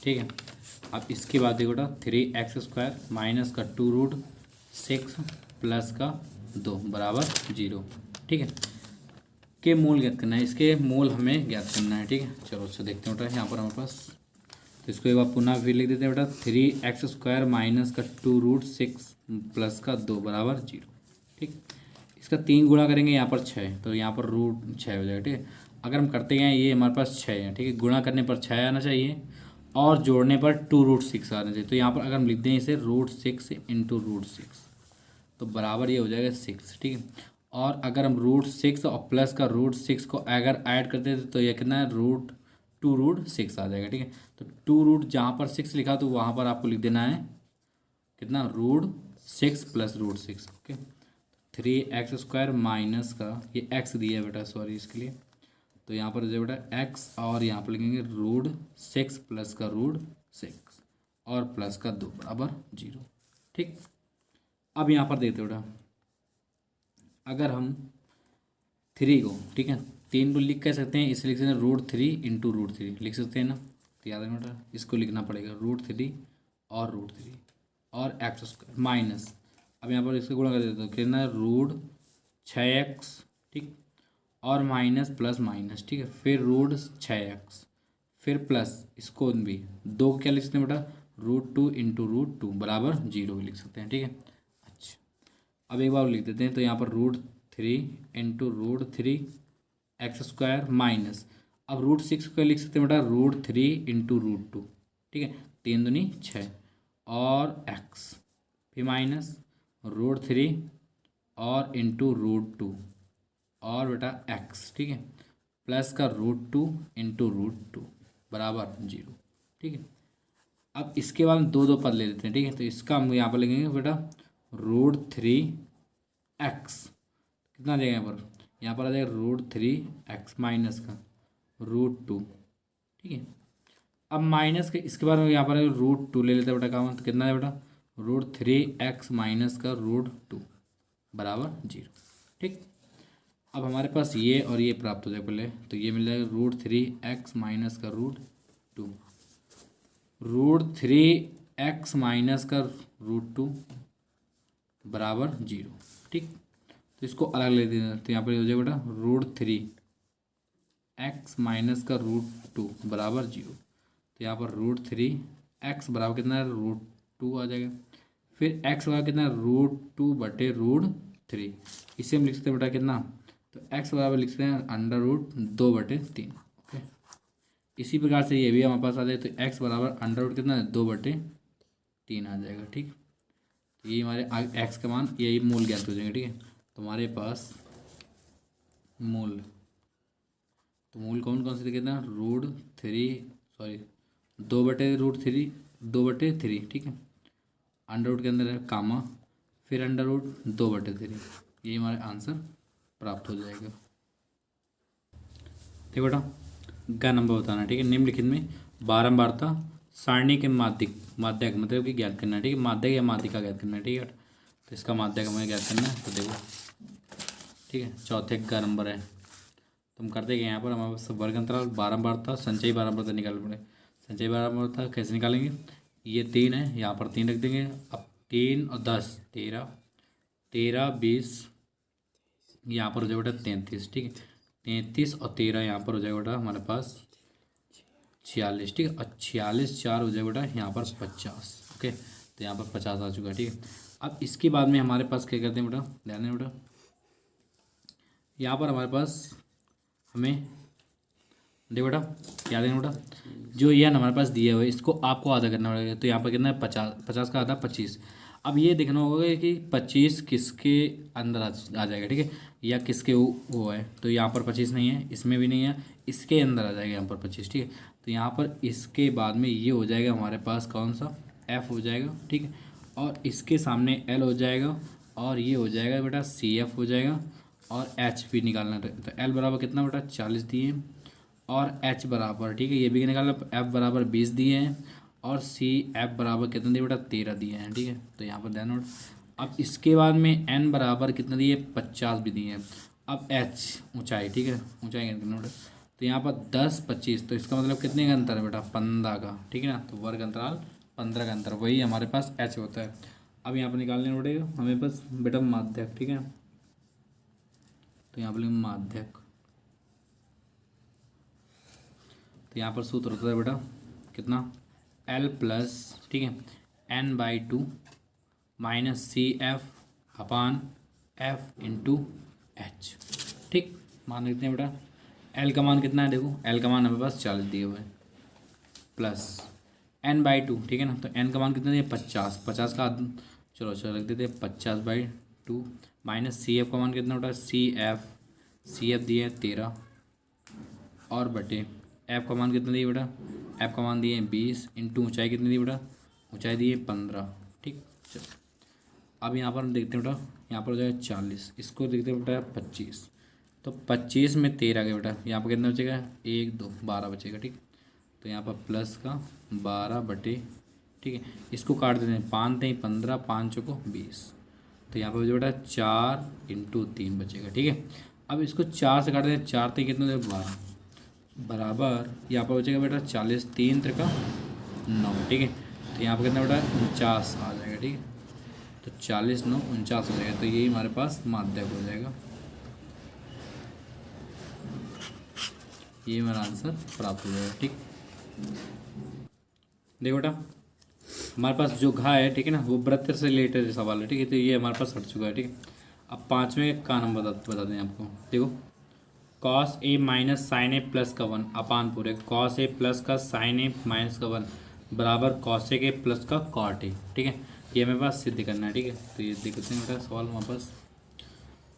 ठीक है। अब इसके बाद देखो बेटा 3x² माइनस का 2√6 प्लस का 2 बराबर 0, ठीक है, के मूल ज्ञात करना है, इसके मूल हमें ज्ञात करना है, ठीक है। चलो अच्छा देखते हैं बेटा यहाँ पर हमारे पास, तो इसको एक बार पुनः फिर लिख देते हैं बेटा 3x² माइनस का 2√6 प्लस का 2 बराबर 0, ठीक। इसका 3 गुणा करेंगे यहाँ पर 6, तो यहाँ पर √6 हो जाएगा, ठीक है। अगर हम करते हैं ये हमारे पास 6 है, ठीक है, गुणा करने पर 6 आना चाहिए और जोड़ने पर 2√6 आना चाहिए, तो यहाँ पर अगर हम लिख दें इसे √6 इंटू √6 तो बराबर ये हो जाएगा 6, ठीक है। और अगर हम √6 और प्लस का √6 को अगर ऐड करते हैं तो ये कितना है √2√6 आ जाएगा, ठीक है। तो 2 जहाँ पर 6 लिखा तो वहाँ पर आपको लिख देना है कितना √6 प्लस √6, ओके। 3x² माइनस का ये x दिया है बेटा, सॉरी इसके लिए, तो यहाँ पर जो बेटा x और यहाँ पर लिखेंगे √6 प्लस का √6 और प्लस का 2 बराबर 0, ठीक। अब यहाँ पर देखते बेटा अगर हम 3 को, ठीक है, 3 को लिख कह सकते हैं, इसे लिख सकते हैं √3 इंटू √3 लिख सकते हैं ना, तो याद है बेटा इसको लिखना पड़ेगा √3 और √3 और x² माइनस, अब यहाँ पर इसको गुणा कर देते हो कितना √6x, ठीक, और माइनस प्लस माइनस, ठीक है, फिर √6x फिर प्लस इसको भी 2 को क्या लिख सकते हैं बेटा √2 इंटू √2 बराबर 0 लिख सकते हैं, ठीक है। अच्छा, अब एक बार लिख देते हैं, तो यहाँ पर √3 इंटू √3x² माइनस, अब √6 को लिख सकते हैं बेटा √3 इंटू √2, ठीक है, 3 दूनी 6 और x फिर माइनस √3 और इंटू √2 और बेटा x, ठीक है, प्लस का √2 इंटू √2 बराबर 0, ठीक है। अब इसके बाद हम 2 पद ले लेते हैं, ठीक है, तो इसका हम यहाँ पर लिखेंगे बेटा √3x कितना देगा यहाँ पर आ जाएगा √3x माइनस का √2, ठीक है। अब माइनस के इसके बाद यहाँ पर √2 ले लेते हैं बेटा का, तो कितना है बेटा √3x माइनस का √2 बराबर 0, ठीक। अब हमारे पास ये और ये प्राप्त हो जाए पहले, तो ये मिल जाएगा √3x माइनस का √2, √3x माइनस का √2 बराबर 0, ठीक। तो इसको अलग ले देना, तो यहाँ पर हो जाएगा बेटा √3x माइनस का √2 बराबर 0, तो यहाँ पर √3x बराबर कितना है √2 आ जाएगा, फिर x बराबर कितना √2 बटे √3, इसे हम लिख सकते हैं बेटा कितना, तो x बराबर लिख सकते हैं √2/3, ओके। इसी प्रकार से ये भी हमारे पास आ जाए, तो x बराबर कितना है 2/3 आ जाएगा, ठीक। तो ये हमारे x का मान यही मूल ज्ञात हो जाएंगे, ठीक है। तो हमारे पास मूल, तो मूल कौन कौन से देखे ना √3 2/3, 2/3, ठीक है, अंडर रूट के अंदर है कामा फिर √2/3, ये हमारा आंसर प्राप्त हो जाएगा। देखो बेटा क्या नंबर बताना है, ठीक है। निम्नलिखित में बारंबारता सारणी के माध्यक मतलब कि ज्ञात करना है, ठीक है। माध्यक या माध्यिका ज्ञात करना है, ठीक है। तो इसका माध्यक हमें ज्ञात करना है, तो देखो ठीक है, चौथे का नंबर है। तुम करते कि यहाँ पर हमारे पास वर्ग अंतराल, बारंबारता, संचयी बारंबारता निकाल पड़े। संचयी बारंबारता कैसे निकालेंगे, ये 3 है, यहाँ पर 3 रख देंगे। अब 3 और 10 13, 13 20, यहाँ पर हो जाएगा बेटा 33, ठीक है। 33 और 13 यहाँ पर हो जाएगा बेटा हमारे पास 46, ठीक है। और 46 4 हो जाएगा बेटा यहाँ पर 50, ओके। तो यहाँ पर 50 आ चुका है, ठीक है। अब इसके बाद में हमारे पास क्या करते हैं बेटा, ध्यान दें बेटा, यहाँ पर हमारे पास हमें देखो बेटा क्या देना बेटा, जो ये हमारे पास दिया हुआ है इसको आपको आधा करना पड़ेगा। तो यहाँ पर कितना है 50, 50 का आधा 25। अब ये देखना होगा कि 25 किसके अंदर आ जाएगा, ठीक है, या किसके वो है। तो यहाँ पर 25 नहीं है, इसमें भी नहीं है, इसके अंदर आ जाएगा यहाँ पर 25, ठीक है। तो यहाँ पर इसके बाद में ये हो जाएगा हमारे पास कौन सा, F हो जाएगा, ठीक है। और इसके सामने L हो जाएगा, और ये हो जाएगा बेटा CF हो जाएगा, और H भी निकालना है। तो L बराबर कितना बेटा 40 दिए, और H बराबर, ठीक है, ये भी निकालना, F बराबर 20 दिए हैं, और CF बराबर कितना दिए बेटा 13 दिए हैं, ठीक है। तो यहाँ पर ध्यान नोट। अब इसके बाद में N बराबर कितना दिए 50 भी दिए हैं। अब H ऊंचाई, ठीक है, ऊंचाई नोट। तो यहाँ पर 10 25, तो इसका मतलब कितने का अंतर है बेटा 15 का, ठीक है ना। तो वर्ग अंतराल 15 का अंतर, वही हमारे पास H होता है। अब यहाँ पर निकालने पड़ेगा हमें पास बेटा माध्यक, ठीक है। तो यहाँ पर माध्यक, तो यहाँ पर सूत्र होता है बेटा कितना L प्लस, ठीक है, N/2 माइनस CF अपान F इंटू H, ठीक। मान लेते हैं बेटा L का मान कितना है, देखो L का मान हमारे पास 40 दिए हुए हैं, प्लस N/2, ठीक है ना। तो N का मान कितना दिया 50, 50 का चलो रख देते हैं 50/2, माइनस CF का मान कितना बेटा CF दिए 13, और बटे F का मान कितना दिए बेटा, F का मान दिए 20, इंटू ऊंचाई कितनी दी बेटा, ऊंचाई दिए 15, ठीक। चलो अब यहाँ पर देखते हैं बेटा, यहाँ पर हो जाएगा 40, इसको देखते हैं बेटा 25, तो 25 में 13 गया बेटा, यहाँ पर कितना बचेगा 1 2 12 बचेगा, ठीक। तो यहाँ पर प्लस का 12 बटे, ठीक है, इसको काट देते हैं, 5 3 15, 5 चौको 20, तो यहाँ पर बचेगा बेटा 4 इंटू 3 बचेगा, ठीक है। अब इसको 4 से काट देते हैं, 4 3 कितना 12 बराबर, यहाँ पर बचेगा बेटा 40, 3 3 9, ठीक है। तो यहाँ पर कितना बेटा 49 आ जाएगा, ठीक है। तो 40 9 49 हो जाएगा, तो यही हमारे पास माध्यक हो जाएगा, ये हमारा आंसर प्राप्त हो जाएगा, ठीक। देखो बेटा हमारे पास जो घा है, ठीक है ना, वो वृत्त से रिलेटेड सवाल है, ठीक है। तो ये हमारे पास हट चुका है, ठीक है। अब 5वें का नंबर बता दें आपको, देखो cos A minus sine A plus का 1 अपान पूरे cos A प्लस का साइन ए माइनस का 1 बराबर cos A के प्लस का cot A, ठीक है। ये हमारे पास सिद्ध करना है, ठीक है। तो ये देखते हैं बेटा सवाल हमारे पास,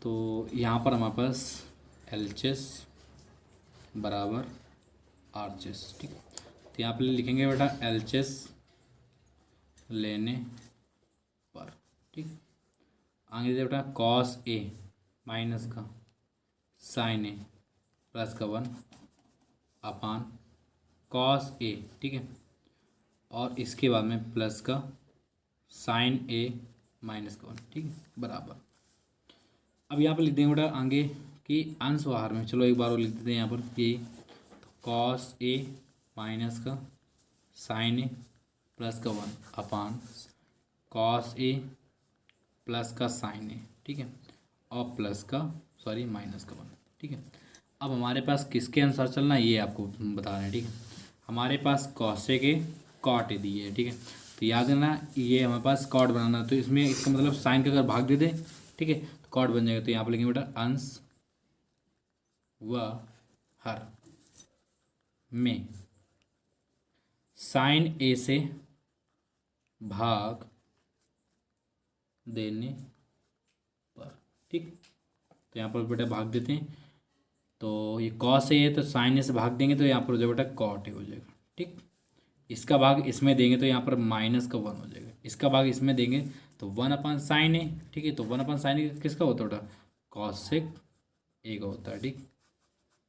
तो यहाँ पर हमारे पास LHS बराबर RHS, ठीक है। तो यहाँ पर लिखेंगे बेटा LHS लेने पर, ठीक। आगे दे बेटा cos A माइनस का साइन ए प्लस का 1 अपान cos A, ठीक है, और इसके बाद में प्लस का साइन A माइनस का 1, ठीक है, बराबर। अब यहाँ पर लिख देंगे बेटा आगे कि अंश बाहर में, चलो एक बार और लिख देते हैं यहाँ पर कि cos A माइनस का साइन A प्लस का 1 अपान cos A प्लस का साइन A, ठीक है, और प्लस का माइनस का 1, ठीक है। अब हमारे पास किसके अनुसार चलना है ये आपको बता रहे हैं, ठीक है। हमारे पास कॉसे के कॉट दिए है, ठीक है। तो याद रखना ये हमारे पास कॉट बनाना है, तो इसमें इसका मतलब साइन का अगर भाग दे दें, ठीक है, तो कॉट बन जाएगा। तो यहाँ पर लिखेंगे बेटा अंश व हर में साइन ए से भाग देने पर, ठीक। तो यहाँ पर बेटा भाग देते हैं, तो ये कॉस ए है तो साइन ए से भाग देंगे, तो यहाँ पर हो जाएगा बेटा कॉट ए हो जाएगा, ठीक। इसका भाग इसमें देंगे तो यहाँ पर माइनस का 1 हो जाएगा, इसका भाग इसमें देंगे तो 1/sin A, ठीक है। तो 1/sin A किसका होता है बेटा, कॉसेक A का होता है, ठीक।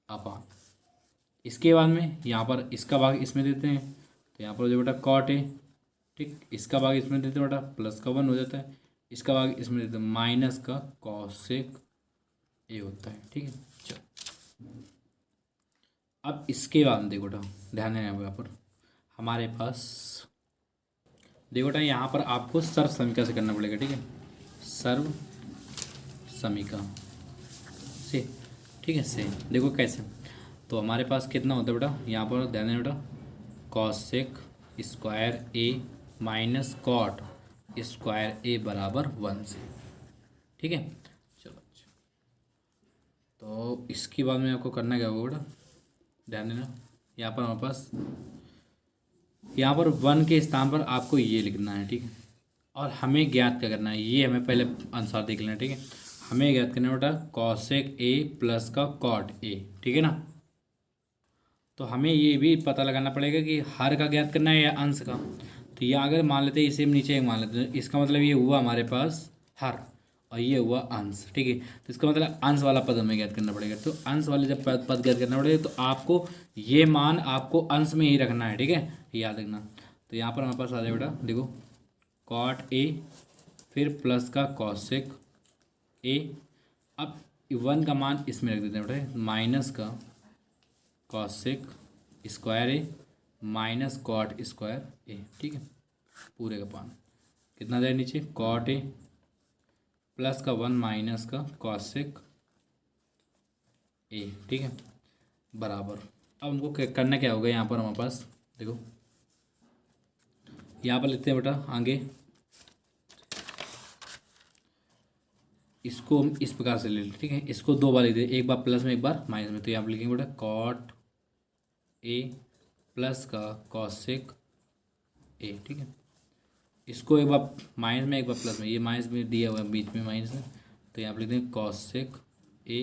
अपान इसके बाद में यहाँ पर इसका भाग इसमें देते हैं तो यहाँ पर हो जाए बेटा कॉट ए, ठीक। इसका भाग इसमें देते हैं बेटा प्लस का 1 हो जाता है, इसका भाग इसमें देते हैं माइनस का कॉसेक ए होता है, ठीक है। चलो अब इसके बाद में देखो बेटा, ध्यान देना यहाँ पर हमारे पास देखो बेटा, यहाँ पर आपको सर्व समीकरण से करना पड़ेगा, ठीक है। सर्व समीकरण से, ठीक है, से देखो कैसे। तो हमारे पास कितना होता है बेटा, यहाँ पर ध्यान देना बेटा, कॉसेक स्क्वायर ए माइनस कॉट स्क्वायर ए बराबर 1 से, ठीक है। चलो अच्छा, तो इसके बाद में आपको करना क्या होगा बेटा, ध्यान देना, यहाँ पर हमारे पास यहाँ पर 1 के स्थान पर आपको ये लिखना है, ठीक है। और हमें ज्ञात क्या करना है, ये हमें पहले आंसर देख लेना है, ठीक है। हमें ज्ञात करना है बेटा कॉसेक ए प्लस का कॉट ए, ठीक है ना। तो हमें ये भी पता लगाना पड़ेगा कि हर का ज्ञात करना है या अंश का। तो ये अगर मान लेते हैं इसे हम नीचे एक मान लेते हैं, इसका मतलब ये हुआ हमारे पास हर और ये हुआ अंश, ठीक है। तो इसका मतलब अंश वाला पद हमें ज्ञात करना पड़ेगा। तो अंश वाले जब पद ज्ञात करना पड़ेगा तो आपको ये मान आपको अंश में ही रखना है, ठीक है, याद रखना। तो यहाँ पर हमारे पास आ जाए बेटा, देखो कॉट ए फिर प्लस का कॉसेक ए, अब 1 का मान इसमें रख देते हैं बेटा माइनस का कॉसेक स्क्वायर ए माइनस कॉट स्क्वायर ए, ठीक है। पूरे का पान कितना जाए नीचे, कॉट ए प्लस का 1 माइनस का कॉसेक ए, ठीक है, बराबर। अब उनको करना क्या होगा, यहाँ पर हमारे पास देखो, यहाँ पर लिखते हैं बेटा आगे, इसको हम इस प्रकार से ले लें, ठीक है। इसको 2 बार लिख दे, एक बार प्लस में एक बार माइनस में। तो यहाँ पर लिखेंगे बेटा कॉट ए प्लस का कॉसेक ए, ठीक है। इसको एक बार माइनस में एक बार प्लस में, ये माइनस में दिया हुआ है बीच में माइनस में, तो यहाँ पर लिखते हैं कॉसेक ए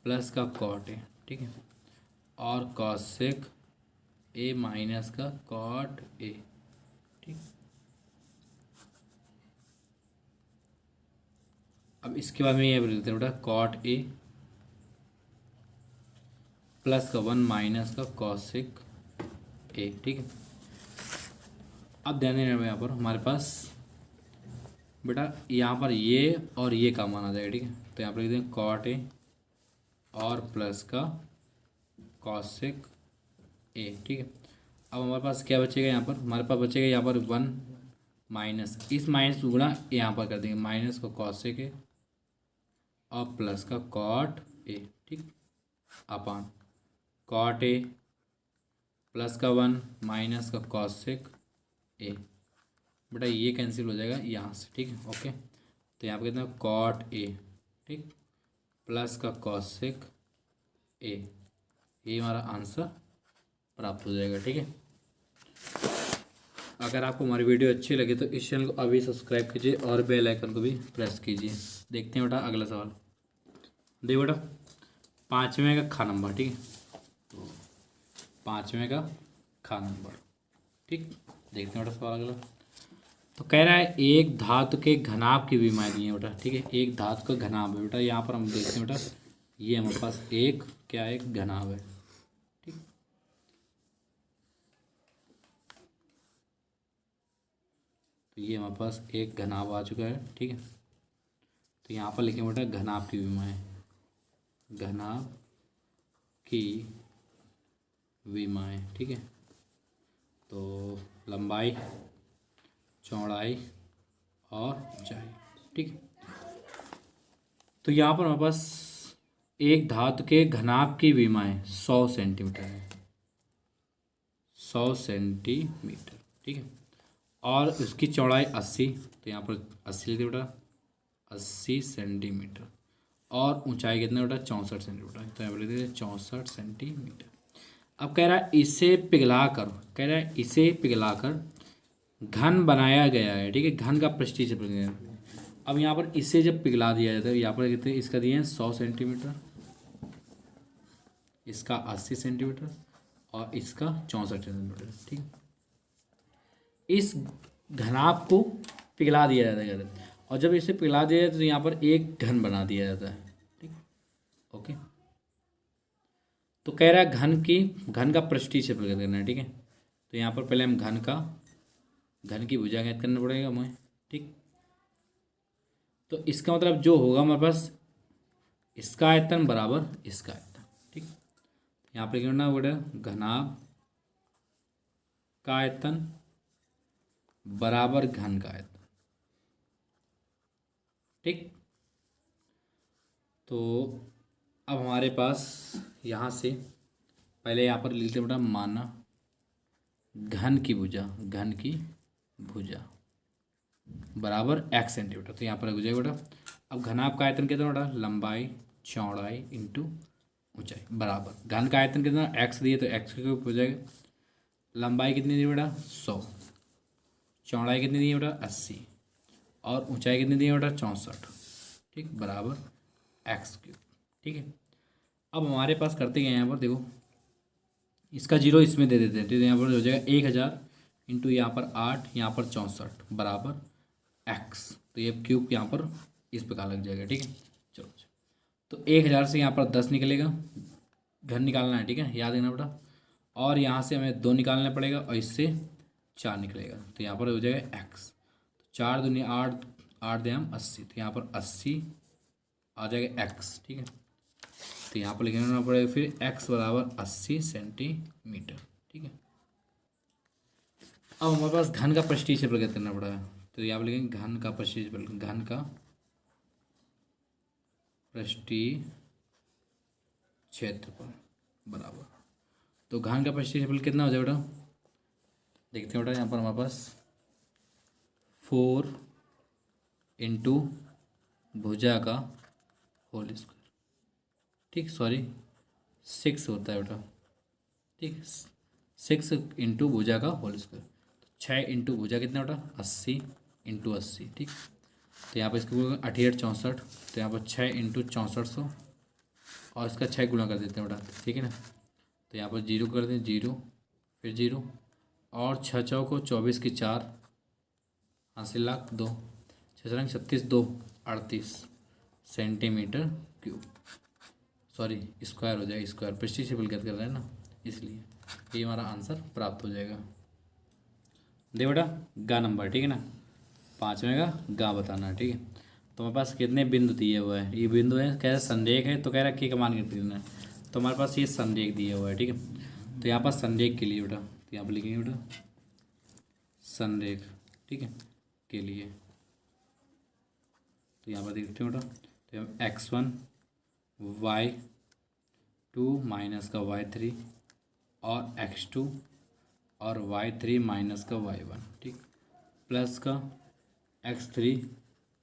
प्लस का कॉट ए, ठीक है, और कॉसेक ए माइनस का कॉट ए, ठीक। अब इसके बाद में ये लिखते हैं बेटा कॉट ए प्लस का 1 माइनस का कॉसेक ए, ठीक है। अब ध्यान देना यहाँ पर हमारे पास बेटा यहाँ पर ये और ये का मान आ जाएगा, ठीक है। तो यहाँ पर लिखते हैं कॉट ए और प्लस का कॉसेक ए, ठीक है। अब हमारे पास क्या बचेगा, यहाँ पर हमारे पास बचेगा यहाँ पर 1 माइनस, इस माइनस को गुणा यहाँ पर कर देंगे, माइनस का कॉसेक ए और प्लस का कॉट ए, ठीक, अपान कॉट ए प्लस का 1 माइनस का कॉसेक ए, बेटा ये कैंसिल हो जाएगा यहाँ से, ठीक है, ओके। तो यहाँ पर कहते हैं कॉट ए, ठीक, प्लस का कॉसेक ए, ये हमारा आंसर प्राप्त हो जाएगा, ठीक है। अगर आपको हमारी वीडियो अच्छी लगे तो इस चैनल को अभी सब्सक्राइब कीजिए और बेल आइकन को भी प्रेस कीजिए। देखते हैं बेटा अगला सवाल, देखो बेटा 5वें का खा नंबर, ठीक है। तो 5वें का खा नंबर, ठीक, देखते हैं बेटा सवाल अगला। तो कह रहा है एक धातु के घनाभ की विमाएँ दी है बेटा, ठीक है। एक धातु का घनाभ है बेटा, यहाँ पर हम देखते हैं बेटा, ये हमारे पास एक क्या है, एक घनाभ है, ठीक। तो ये हमारे पास एक घनाभ आ चुका है, ठीक है। तो यहाँ पर लिखें बेटा घनाभ की विमाएँ, घनाभ की विमाएँ, ठीक है। तो लंबाई, चौड़ाई और ऊंचाई, ठीक है। तो यहाँ पर हमारे पास एक धातु के घनाभ की विमाएँ 100 सेंटीमीटर है, 100 सेंटीमीटर, ठीक है, और उसकी चौड़ाई 80, तो यहाँ पर 80 लिखते बेटा 80 सेंटीमीटर, और ऊंचाई कितना बेटा 64 सेंटीमीटर, तो यहाँ पर लिखते 64 सेंटीमीटर। अब कह रहा है इसे पिघला कर, कह रहा है इसे पिघला कर घन बनाया गया है, ठीक है, घन का पृष्ठीय क्षेत्र। अब यहाँ पर इसे जब पिघला दिया जाता है, यहाँ पर कहते हैं इसका दिए हैं 100 सेंटीमीटर, इसका 80 सेंटीमीटर और इसका 64 सेंटीमीटर, ठीक है। इस घनाभ को पिघला दिया जाता है कहते हैं। और जब इसे पिघला दिया जाता है तो यहाँ पर एक घन बना दिया जाता है। ठीक, ओके। तो कह रहा है घन का पृष्ठीय क्षेत्र ज्ञात करना है। ठीक है, तो यहाँ पर पहले हम घन की भुजा ज्ञात करना पड़ेगा हमें। ठीक, तो इसका मतलब जो होगा हमारे पास इसका आयतन बराबर इसका आयतन। ठीक, यहाँ पर क्या करना बेटा, घनाभ का आयतन बराबर घन का आयतन। ठीक, तो अब हमारे पास यहाँ से पहले यहाँ पर लिखते बेटा, माना घन की भुजा बराबर x सेंटीमीटर। तो यहाँ पर हो जाएगा बेटा, अब घनाभ का आयतन कितना बेटा, लंबाई चौड़ाई इंटू ऊंचाई बराबर घन का आयतन कितना x दिए तो x के ऊपर हो जाएगा। लंबाई कितनी दी बेटा 100, चौड़ाई कितनी दी बेटा 80 और ऊंचाई कितनी दी बेटा 64। ठीक, बराबर x3। ठीक है, अब हमारे पास करते हैं यहाँ पर देखो, इसका जीरो इसमें दे देते हैं तो यहाँ पर हो जाएगा 1000 इंटू यहाँ पर 8 यहाँ पर 64 बराबर x। तो ये क्यूब यहाँ पर इस प्रकार लग जाएगा। ठीक है, चलो तो 1000 से यहाँ पर 10 निकलेगा, घन निकालना है। ठीक है, याद रखना बेटा, और यहाँ से हमें 2 निकालना पड़ेगा और इससे 4 निकलेगा तो यहाँ पर हो जाएगा x। तो 4 दूनी 8, 8 दे हम 80, तो यहाँ पर 80 आ जाएगा x। ठीक है, तो यहाँ पर लिखना पड़ेगा फिर x बराबर 80 सेंटीमीटर। ठीक है, अब हमारे पास घन का पृष्ठीय क्षेत्र ज्ञात करना पड़ा है तो यहाँ पर लिखेंगे घन का पृष्ठीय क्षेत्रफल बराबर, तो घन का पृष्ठीय क्षेत्रफल कितना हो जाएगा बेटा, देखते हैं बेटा, यहाँ पर हमारे पास 4 इंटू भुजा का होल स्क्वायर। ठीक, सॉरी 6 होता है बेटा। ठीक, 6 इंटू भुजा का होल स्क्वायर, 6 इंटू भुजा कितना बेटा 80 इंटू 80। ठीक, तो यहाँ पर इसको 88 64, तो यहाँ पर 6 इंटू 6400 और इसका 6 गुना कर देते हैं बेटा। ठीक है ना, तो यहाँ पर 0 कर दें, 0 फिर 0 और 6 चौको 24 की 4 हासिल लाख 2 6 रंग 36 2 38 सेंटीमीटर क्यूब, सॉरी स्क्वायर हो जाएगा, स्क्वायर पृष्ठीय क्षेत्रफल ज्ञात कर रहे हैं ना, इसलिए ये हमारा आंसर प्राप्त हो जाएगा। दे बेटा गा नंबर। ठीक है ना, 5वें का गा बताना है। ठीक है, तो हमारे पास कितने बिंदु दिए हुए हैं, ये बिंदु है, कह रहा संरेख है तो कह रहा के का मान कितने देना है, तो हमारे पास ये संरेख दिया हुआ है। ठीक है, तो यहाँ पर संरेख के लिए बेटा, तो यहाँ पर लिखेंगे बेटा संरेख। ठीक है, के लिए तो यहाँ पर देखते हैं बेटा, तो x1 y2 माइनस का y3 और x2 और y3 माइनस का y1। ठीक, प्लस का x3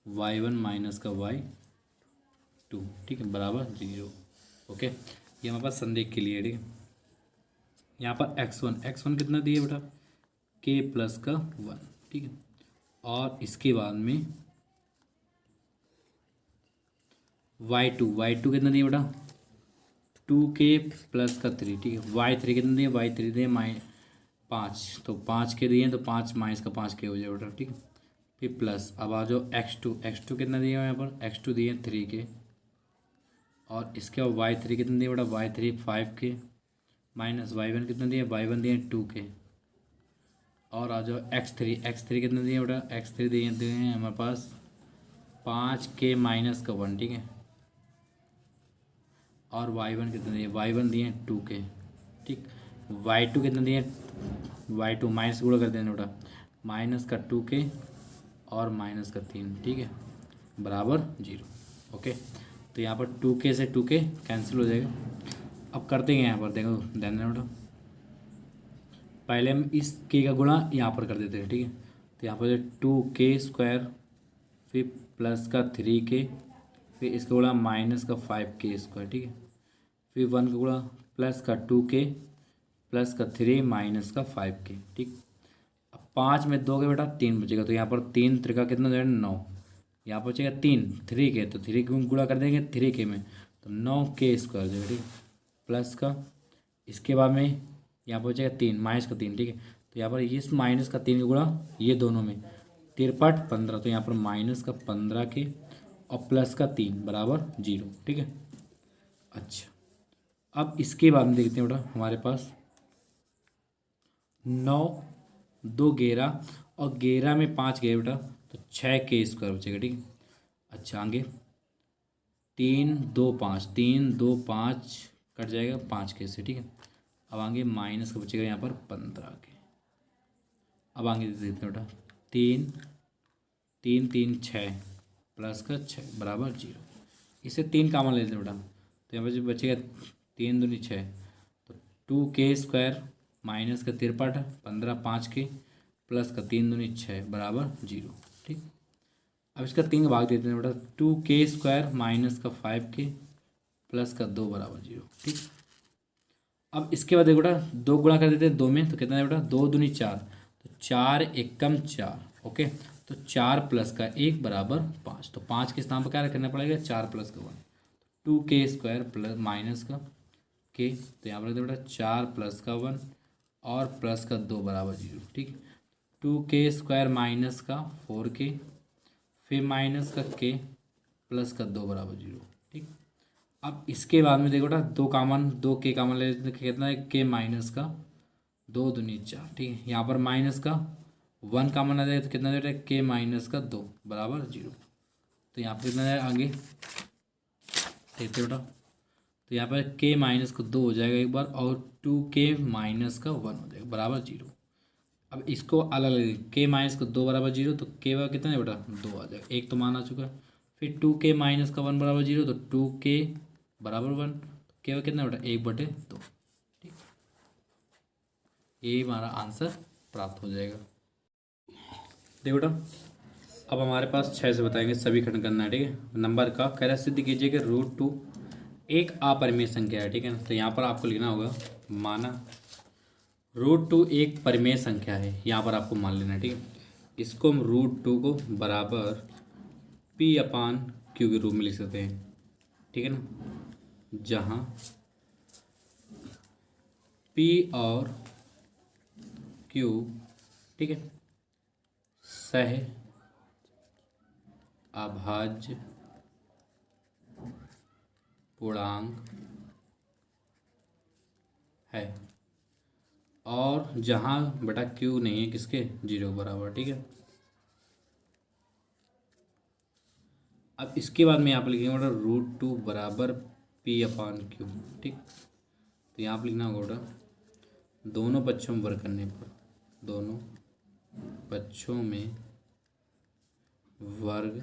y1 माइनस का y2। ठीक है, बराबर 0। ओके, ये हमारे पास संरेख के लिए। ठीक है, यहाँ पर x1 कितना दिए बेटा k प्लस का 1। ठीक है, और इसके बाद में y2 कितना दिए बेटा 2k प्लस का 3। ठीक है, y3 कितना दिए, y3 दिए 5, तो 5 के दिए तो 5 माइनस का 5 के हो जाए बेटा। ठीक है, फिर प्लस, अब आ जाओ x2 कितना दिया यहाँ पर, x2 दिए 3k और इसके बाद y3 कितना दिया बेटा, y3 5k माइनस y1 कितना दिया, y1 दिए 2k और आ जाओ x3 कितना दिया बेटा, x3 दिए हैं हमारे पास 5k माइनस का 1। ठीक है, और y1 कितना दिए, y1 दिए 2k। ठीक, y2 कितना दिए, y2 माइनस गुणा कर देना बेटा, माइनस का 2k और माइनस का 3। ठीक है, बराबर 0। ओके, तो यहाँ पर 2k से 2k कैंसिल हो जाएगा। अब करते हैं यहाँ पर, देखो ध्यान देना बेटा, पहले हम इस k का गुणा यहाँ पर कर देते हैं। ठीक है, तो यहाँ पर 2k स्क्वायर फिर प्लस का 3k फिर इसका गुणा माइनस का 5k स्क्वायर। ठीक है, फिर 1 का गुणा प्लस का 2k प्लस का 3 माइनस का 5k। ठीक, अब 5 में 2 के बेटा 3 बचेगा, तो यहाँ पर 3 त्रिका कितना जाएगा 9, यहाँ पर बचेगा 3k, तो 3 गुणा कर देंगे 3k में तो 9k स्क्वायर जाएगा। ठीक, प्लस का इसके बाद में यहाँ पर बचेगा 3 माइनस का 3। ठीक है, तो यहाँ पर ये माइनस का 3 गुणा ये दोनों में 53 15, तो यहाँ पर माइनस का 15 के और प्लस का 3 बराबर 0। ठीक है। अच्छा, अब इसके बाद में देखते हैं बेटा हमारे पास 9 2 11 और 11 में 5 गए बेटा, तो 6 के स्क्वायर बचेगा। ठीक है। अच्छा, आगे 3 2 5, 3 2 5 कट जाएगा 5 के से। ठीक है। अब आगे माइनस का बचेगा यहाँ पर 15 के। अब आगे देखते हैं बेटा 3 3 3 6 प्लस का 6 बराबर 0। इसे 3 कामन ले लेते हैं बेटा, तो यहाँ पर जो बचेगा 3 दूनी 6, तो 2 के स्क्वायर माइनस का 53 15 5 के प्लस का 3 दूनी 6 बराबर 0। ठीक। अब इसका 3 का भाग देते हैं बेटा, 2 के स्क्वायर माइनस का 5 के प्लस का 2 बराबर 0। ठीक। अब इसके बाद देखो बेटा 2 गुणा कर देते हैं 2 में, तो कितना है बेटा 2 दूनी 4, तो 4 एकम 4। ओके, तो 4 प्लस का 1 बराबर 5, तो 5 के स्थान पर क्या करना पड़ेगा 4 प्लस का 1, 2 के स्क्वायर प्लस माइनस का के, तो यहाँ पर देखो बेटा 4 प्लस का 1 और प्लस का 2 बराबर 0। ठीक। 2 के स्क्वायर माइनस का 4 के फिर माइनस का के प्लस का 2 बराबर 0। ठीक। अब इसके बाद में देखो बेटा 2 के कामन ले लेते, कितना है के माइनस का 2 दूनी 4। ठीक है। यहाँ पर माइनस का 1 कामन आ जाएगा, तो कितना देता है के माइनस का 2 बराबर 0। तो यहाँ पर कितना है आगे देखते बेटा, तो यहाँ पर के माइनस का 2 हो जाएगा एक बार, और 2 के माइनस का 1 हो जाएगा बराबर 0। अब इसको अलग अलग के माइनस का 2 बराबर 0, तो के का कितना है बेटा 2 आ जाएगा, एक तो मान आ चुका है। फिर 2 के माइनस का 1 बराबर 0, तो 2 के बराबर 1, तो के का कितना है बेटा 1/2। ठीक, ये हमारा आंसर प्राप्त हो जाएगा। देखो बेटा अब हमारे पास 6 से बताएंगे सभी खंड करना है। ठीक है। नंबर का कह रहा सिद्ध कीजिए कि √2 एक अपरिमेय संख्या है। ठीक है। तो यहाँ पर आपको लिखना होगा माना √2 एक परिमेय संख्या है, यहाँ पर आपको मान लेना है। ठीक है। इसको हम √2 को बराबर P/Q के रूप में लिख सकते हैं। ठीक है ना, जहाँ P और Q ठीक है सह अभाज्य पूर्णांक है, और जहाँ बेटा Q नहीं है किसके 0 बराबर। ठीक है। अब इसके बाद में यहाँ पर लिखेंगे बेटा √2 बराबर P/Q। ठीक। तो यहाँ पर लिखना होगा बेटा दोनों पक्षों में वर्ग करने पर, दोनों पक्षों में वर्ग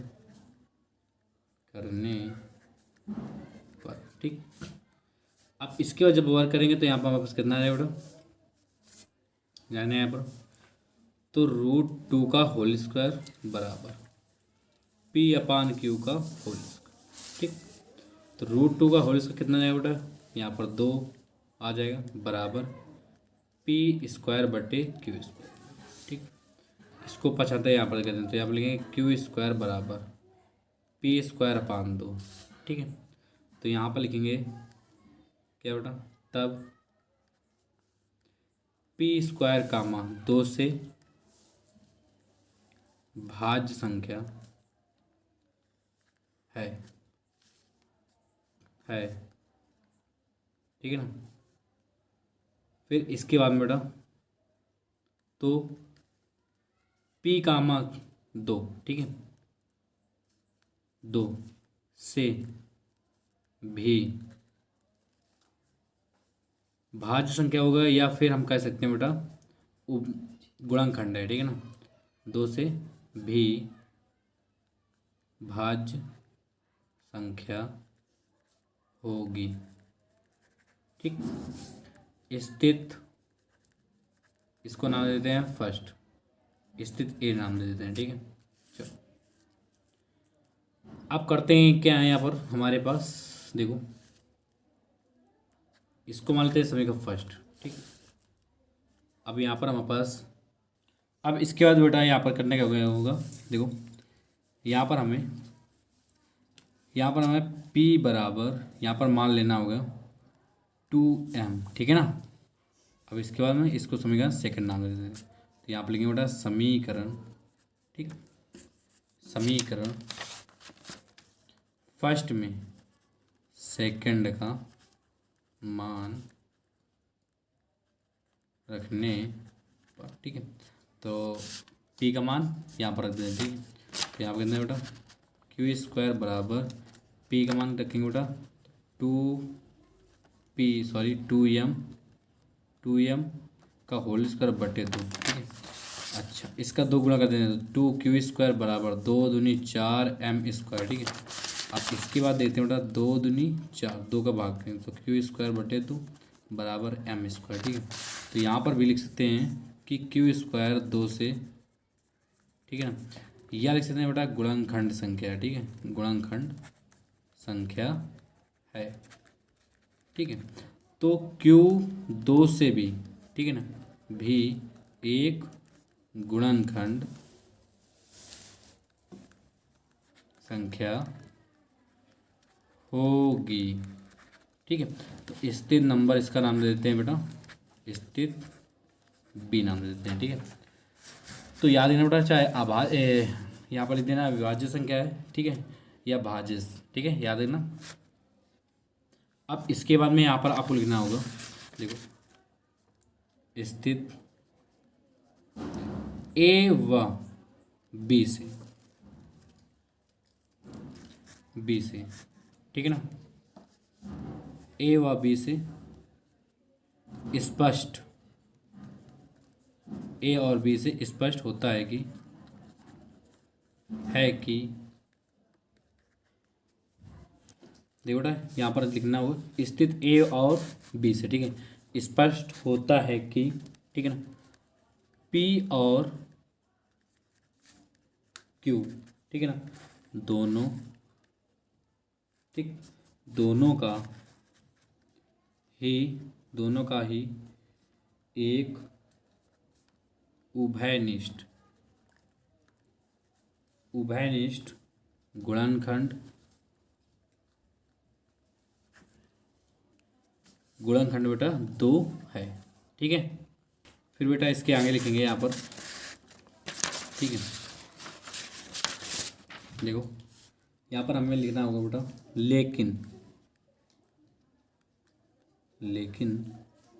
करने पर। ठीक। अब इसके बाद जब वर्ग करेंगे तो यहाँ पर हमारे पास कितना आएगा बेटा, जाने यहाँ पर, तो √2 का होल स्क्वायर बराबर P/Q का होल स्क्वायर। ठीक। तो √2 का होल स्क्वायर कितना जाएगा बेटा, यहाँ पर 2 आ जाएगा बराबर P²/Q²। ठीक। इसको 75 यहाँ पर कहते हैं, तो यहाँ पर लिखेंगे Q² बराबर P²/2। ठीक है। तो यहाँ पर लिखेंगे क्या बेटा, तब P², 2 से भाज्य संख्या है ठीक है ना। फिर इसके बाद में बेटा तो P(2) ठीक है 2 से भी भाज्य संख्या होगा, या फिर हम कह सकते हैं बेटा गुणनखंड है। ठीक है ना, 2 से भी भाज्य संख्या होगी। ठीक। स्थित इसको नाम दे देते हैं फर्स्ट, स्थित ए नाम दे देते हैं। ठीक है। चलो अब करते हैं क्या है यहाँ पर हमारे पास, देखो इसको मान लेते हैं सभी का फर्स्ट। ठीक। अब यहाँ पर हमारे पास, अब इसके बाद बेटा यहाँ पर करने का होगा, देखो यहाँ पर हमें P बराबर यहाँ पर मान लेना होगा 2m। ठीक है ना। अब इसके बाद में इसको समीकरण सेकंड नाम दे देते हैं। तो यहाँ पर लिखेंगे बेटा समीकरण, ठीक, समीकरण फर्स्ट में सेकंड का मान रखने पर, ठीक है। तो पी का मान यहाँ पर रख देते हैं, ठीक है। तो यहाँ पर कितना है बेटा क्यू स्क्वायर बराबर पी का मान रखेंगे बेटा टू एम का होल स्क्वायर बटे 2, ठीक है। अच्छा, इसका 2 गुणा कर देंगे तो 2 क्यू स्क्वायर बराबर 2 दूनी 4 m स्क्वायर, ठीक है। अब इसके बाद देखते हैं बेटा 2 दूनी 4, 2 का भाग करें तो क्यू स्क्वायर बटे 2 बराबर m स्क्वायर, ठीक है। तो यहाँ पर भी लिख सकते हैं कि क्यू स्क्वायर 2 से, ठीक है ना, या लिख सकते हैं बेटा गुणनखंड संख्या है, ठीक है, गुणनखंड संख्या है, ठीक है। तो Q 2 से भी, ठीक है ना, भी एक गुणनखंड संख्या होगी, ठीक है। तो स्थिर नंबर इसका नाम दे देते हैं बेटा स्थिर बी नाम दे देते हैं, ठीक है। तो याद रखना बेटा चाहे यहाँ पर लिख देना अविभाज्य संख्या है, ठीक है, या भाज्य, ठीक है, याद रखना। अब इसके बाद में यहाँ पर आपको लिखना होगा, देखो स्थित ए व बी से, ठीक है ना, ए व बी से स्पष्ट, ए और बी से स्पष्ट होता है कि देखो बेटा यहाँ पर लिखना होगा स्थित ए और बी से, ठीक है, स्पष्ट होता है कि, ठीक है ना, पी और क्यू, ठीक है ना, दोनों, ठीक, दोनों का ही एक उभयनिष्ठ गुणनखंड बेटा 2 है, ठीक है। फिर बेटा इसके आगे लिखेंगे यहाँ पर, ठीक है, देखो यहाँ पर हमें लिखना होगा बेटा लेकिन,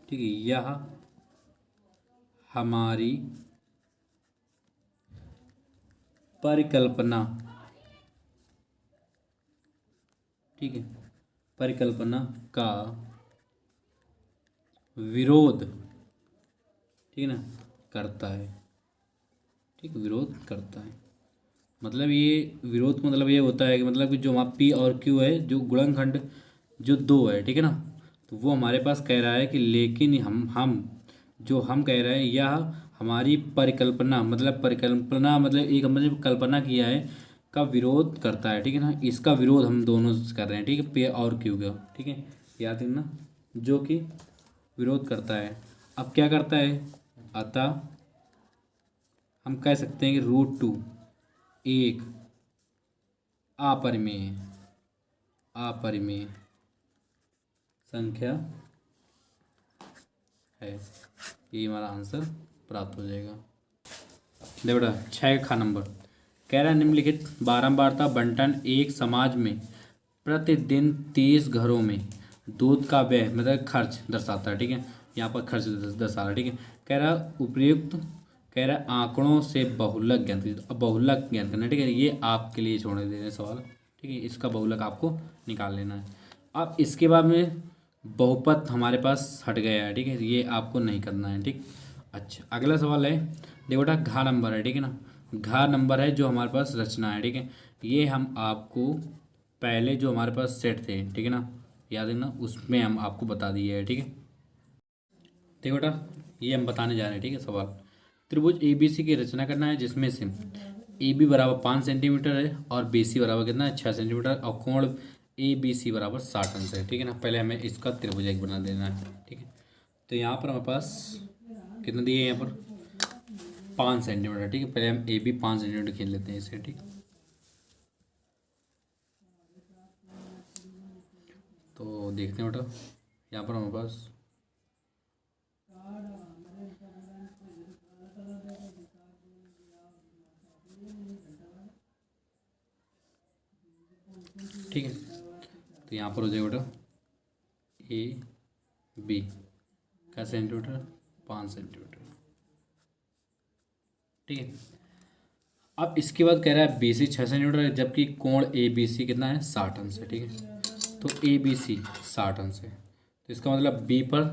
ठीक है, यह हमारी परिकल्पना, ठीक है, परिकल्पना का विरोध, ठीक है ना, करता है, ठीक, विरोध करता है। मतलब ये विरोध का मतलब ये होता है कि मतलब कि जो हमारा पी और क्यू है, जो गुणनखंड जो 2 है, ठीक है ना, तो वो हमारे पास कह रहा है कि लेकिन हम कह रहे हैं यह हमारी परिकल्पना मतलब एक हमने जो कल्पना किया है का विरोध करता है, ठीक है ना, इसका विरोध हम दोनों कर रहे हैं, ठीक है, पे और क्यू का, ठीक है, याद रखना, जो कि विरोध करता है। अब क्या करता है, अतः हम कह सकते हैं कि √2 एक अपरिमेय संख्या है, ये हमारा आंसर प्राप्त हो जाएगा। देखो बेटा 6 का नंबर कह रहा है निम्नलिखित बारंबारता बंटन एक समाज में प्रतिदिन 30 घरों में दूध का व्यय मतलब खर्च दर्शाता है, ठीक है, यहाँ पर खर्च दर्शा रहा है, ठीक है। कह रहा उपयुक्त, कह रहा है आंकड़ों से बहुलक ज्ञान, अब बहुलक ज्ञान करना है, ठीक है, ये आपके लिए छोड़ दे रहे हैं सवाल, ठीक है, इसका बहुलक आपको निकाल लेना है। अब इसके बाद में बहुपद हमारे पास हट गया है, ठीक है, ये आपको नहीं करना है, ठीक। अच्छा, अगला सवाल है, देखो बेटा घा नंबर है, ठीक है ना, घा नंबर है जो हमारे पास रचना है, ठीक है, ये हम आपको पहले जो हमारे पास सेट थे, ठीक है ना, याद है ना, उसमें हम आपको बता दिए है, ठीक है। देखो बेटा ये हम बताने जा रहे हैं, ठीक है। सवाल त्रिभुज ABC की रचना करना है जिसमें से AB बराबर 5 सेंटीमीटर है और BC बराबर कितना है 6 सेंटीमीटर और कोण ABC बराबर 60 अंश है, ठीक है ना। पहले हमें इसका त्रिभुज एक बना देना है, ठीक है। तो यहाँ पर हमारे पास कितना दिए यहाँ पर 5 सेंटीमीटर, ठीक है। पहले हम AB 5 सेंटीमीटर खींच लेते हैं इसे, ठीक। तो देखते हैं बेटा यहाँ पर हमारे पास ठीक है, तो यहाँ पर हो जाएगा बेटा ए बी का सेंटीमीटर 5 सेंटीमीटर। ठीक है, अब इसके बाद कह रहा है बी सी 6 सेंटीमीटर है, जबकि कोण ए बी सी कितना है 60 अंश है। ठीक है, तो ए बी सी 60 अंश है, तो इसका मतलब बी पर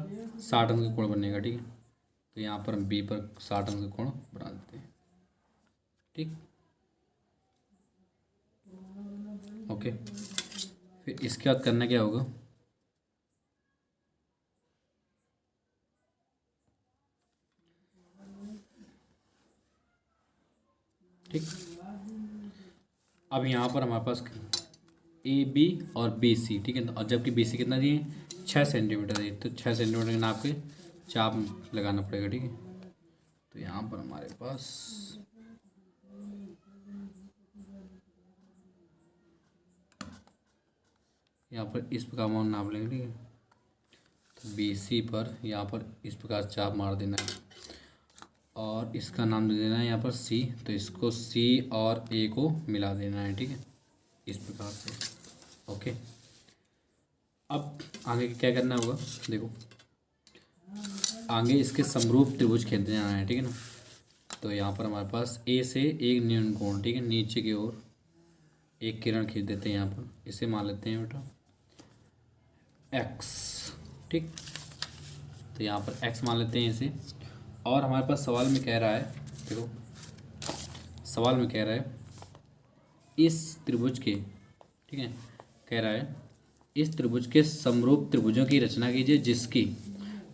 60 अंश का कोण बनेगा। ठीक है, तो यहाँ पर हम बी पर 60 अंश का कोण बना देते हैं। ठीक, ओके, फिर इसके बाद करना क्या होगा, ठीक, अब यहाँ पर हमारे पास ए बी और बी सी, ठीक है, और जबकि बी सी कितना दिए 6 सेंटीमीटर है, तो 6 सेंटीमीटर के नाप के चाप लगाना पड़ेगा। ठीक है, तो यहाँ पर हमारे पास यहाँ पर इस प्रकार हम नाप लेंगे। ठीक है, तो बी सी पर यहाँ पर इस प्रकार चाप मार देना है और इसका नाम दे देना है यहाँ पर सी, तो इसको सी और ए को मिला देना है। ठीक है, इस प्रकार से। ओके, अब आगे क्या करना होगा, देखो आगे इसके समरूप त्रिभुज खींचने आना है। ठीक है ना, तो यहाँ पर हमारे पास ए से एक न्यून कोण, ठीक है, नीचे की ओर एक किरण खींच देते हैं। यहाँ पर इसे मान लेते हैं बेटा एक्स। ठीक, तो यहाँ पर एक्स मान लेते हैं इसे, और हमारे पास सवाल में कह रहा है, देखो सवाल में कह रहा है इस त्रिभुज के, ठीक है, कह रहा है इस त्रिभुज के समरूप त्रिभुजों की रचना कीजिए जिसकी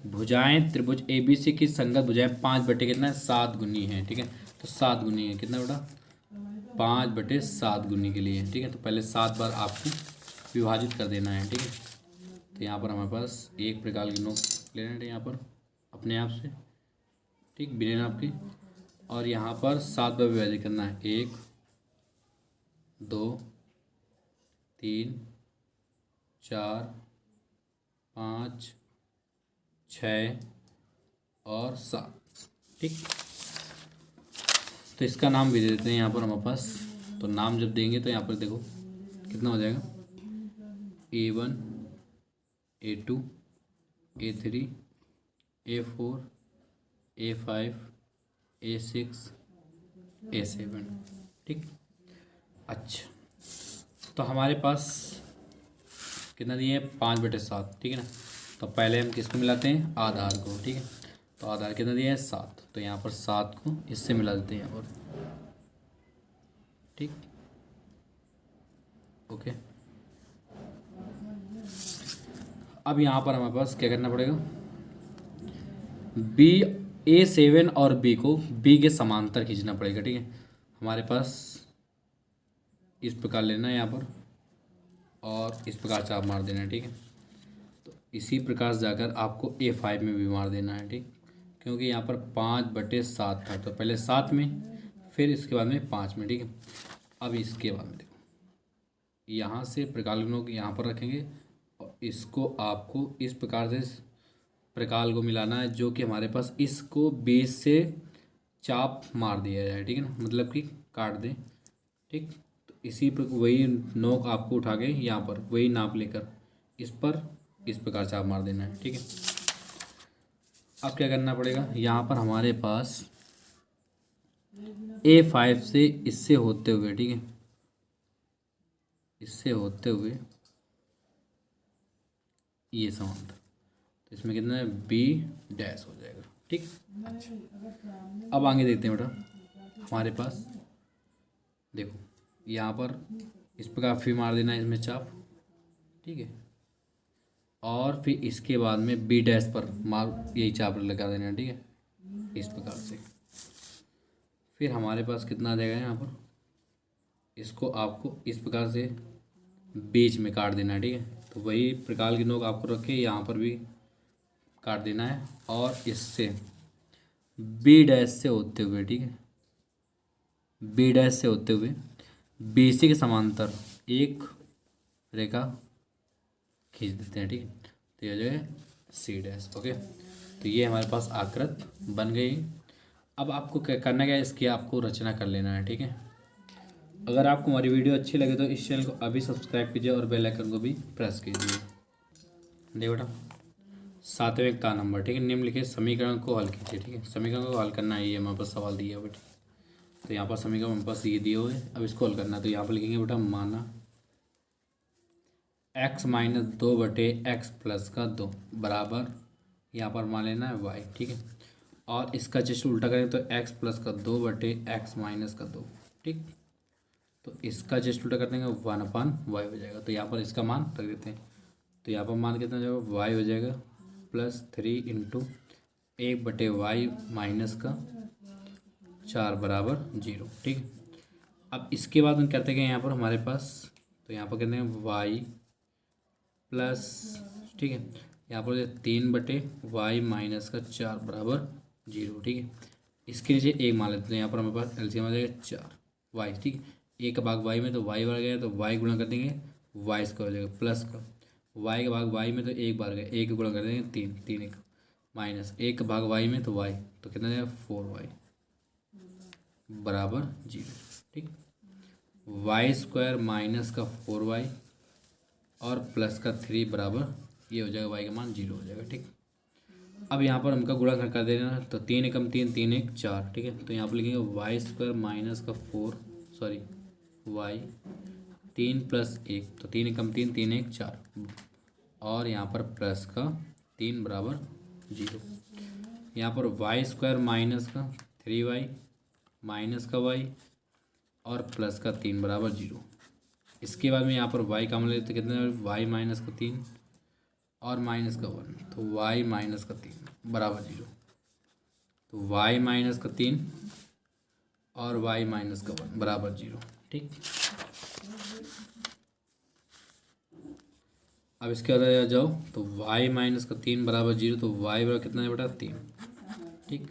भुजाएं त्रिभुज ए बी सी की संगत भुजाएं 5 बटे कितना है 7 गुनी है। ठीक है, तो 7 गुनी है कितना बेटा 5 बटे 7 गुनी के लिए। ठीक है, तो पहले 7 बार आपको विभाजित कर देना है। ठीक है, तो यहाँ पर हमारे पास एक प्रकार की नोक लेना है यहाँ पर अपने आप से, ठीक, बिना नाप के, और यहाँ पर 7 बार विभाजित करना है 1 2 3 4 5 6 और 7। ठीक, तो इसका नाम भी दे देते हैं यहाँ पर हमारे पास। तो नाम जब देंगे तो यहाँ पर देखो कितना हो जाएगा A1 A2 A3 A4 A5 A6 A7। ठीक, अच्छा, तो हमारे पास कितना दिए 5 बटे 7। ठीक है ना, तो पहले हम किसको मिलाते हैं आधार को। ठीक है, तो आधार कितना दिया है 7, तो यहाँ पर 7 को इससे मिला देते हैं यहाँ पर। ठीक, ओके, अब यहाँ पर हमारे पास क्या करना पड़ेगा, बी A7 और बी को बी के समांतर खींचना पड़ेगा। ठीक है, हमारे पास इस प्रकार लेना है यहाँ पर और इस प्रकार चाप मार देना है। ठीक है, तो इसी प्रकार से जाकर आपको A5 में भी मार देना है। ठीक, क्योंकि यहाँ पर 5 बटे 7 था, तो पहले 7 में फिर इसके बाद में 5 में। ठीक है, अब इसके बाद में देखो यहाँ से प्रकालनों को यहाँ पर रखेंगे और इसको आपको इस प्रकार से प्रकाल को मिलाना है जो कि हमारे पास इसको बेस से चाप मार दिया जाए। ठीक है ना, मतलब कि काट दें। ठीक, तो इसी पर वही नोक आपको उठा के यहाँ पर वही नाप लेकर इस पर इस प्रकार चाप मार देना है। ठीक है, अब क्या करना पड़ेगा, यहाँ पर हमारे पास A5 से इससे होते हुए, ठीक है, इससे होते हुए ये समांतर, तो इसमें कितना है B डैश हो जाएगा। ठीक, अच्छा, अब आगे देखते हैं बेटा हमारे पास देखो यहाँ पर इस प्रकार फिर मार देना है इसमें चाप। ठीक है, और फिर इसके बाद में B डैश पर मार यही चाप लगा देना है। ठीक है, इस प्रकार से फिर हमारे पास कितना आ जाएगा यहाँ पर, इसको आपको इस प्रकार से बीच में काट देना है। ठीक है, तो वही प्रकार की नोक आपको रखे यहाँ पर भी काट देना है और इससे B डैश से होते हुए, ठीक है, B डैश से होते हुए BC के समांतर एक रेखा खींच देते हैं। ठीक है, तो यह जो है C डैश। ओके, तो ये हमारे पास आकृत बन गई। अब आपको क्या करना, क्या है, इसकी आपको रचना कर लेना है। ठीक है, अगर आपको हमारी वीडियो अच्छी लगे तो इस चैनल को अभी सब्सक्राइब कीजिए और बेल आइकन को भी प्रेस कीजिए। देखो बेटा, 7वें का नंबर, ठीक है, निम्नलिखित समीकरण को हल कीजिए। ठीक है, समीकरण को हल करना है, ये हमारे पास सवाल दिया हुआ। तो यहाँ पर समीकरण हमारे पास ये दिए हुए, अब इसको हल करना है। तो यहाँ पर लिखेंगे बेटा, माना x-2/x+2 बराबर, यहाँ पर मान लेना है y। ठीक है, और इसका जस्ट उल्टा करें तो x+2/x-2। ठीक, तो इसका जस्ट उल्टा कर देंगे 1/y हो जाएगा। तो यहाँ पर इसका मान रख देते हैं। तो यहाँ पर मान कितना जाएगा, y हो जाएगा +3 इंटू 1/y-4 बराबर 0। ठीक है, अब इसके बाद हम कहते हैं कि यहाँ पर हमारे पास, तो यहाँ पर कहते हैं y प्लस, ठीक है, यहाँ पर 3/y-4 बराबर 0। ठीक है, इसके नीचे एक मान लेते हैं। यहाँ पर हमारे पास एलसीएम आ जाएगा 4y। ठीक है, एक का भाग y में तो y बढ़ गया, तो y गुणा कर देंगे y² हो जाएगा, प्लस का y का भाग y में तो एक बार गया, एक गुणा कर देंगे 3 एक, माइनस एक का भाग y में तो y, तो कितना जाएगा 4y बराबर 0। ठीक, y² माइनस का 4y और प्लस का 3 बराबर ये हो जाएगा, y का मान 0 हो जाएगा। ठीक, अब यहाँ पर हमका गुणा कर देना, तो 3 एकम 3, 3 एक 4। ठीक है, तो यहाँ पर लिखेंगे y² माइनस का 3 प्लस 1, तो 3 एकम 3, 3 एक 4, और यहाँ पर प्लस का 3 बराबर 0। यहाँ पर y² माइनस का 3y माइनस का y और प्लस का 3 बराबर 0। इसके बाद में यहाँ पर y का मान लेते कितना, y माइनस का 3 और माइनस का 1, तो y माइनस का 3 बराबर 0। तो y माइनस का 3 और y माइनस का 1 बराबर 0। ठीक, अब इसके बाद आ जाओ, तो y माइनस का 3 बराबर 0, तो y बराबर कितना है बेटा 3। ठीक,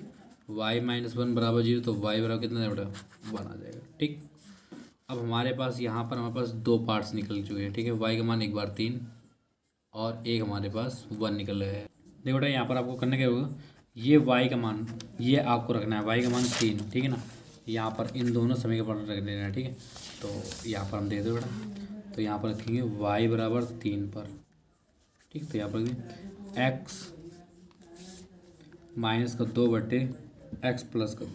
y माइनस 1 बराबर 0, तो y बराबर कितना है बेटा 1 आ जाएगा। ठीक, अब हमारे पास यहाँ पर हमारे पास दो पार्ट्स निकल चुके हैं। ठीक है, y का मान एक बार 3 और एक हमारे पास 1 निकल गया है। देखो बेटा, यहाँ पर आपको करना क्या होगा, ये y का मान ये आपको रखना है, y का मान 3। ठीक है ना, यहाँ पर इन दोनों समीकरण रख देना है। ठीक है, तो यहाँ पर हम दे दो बेटा, तो यहाँ पर रखेंगे y बराबर 3 पर। ठीक, तो यहाँ पर x माइनस का 2/x+2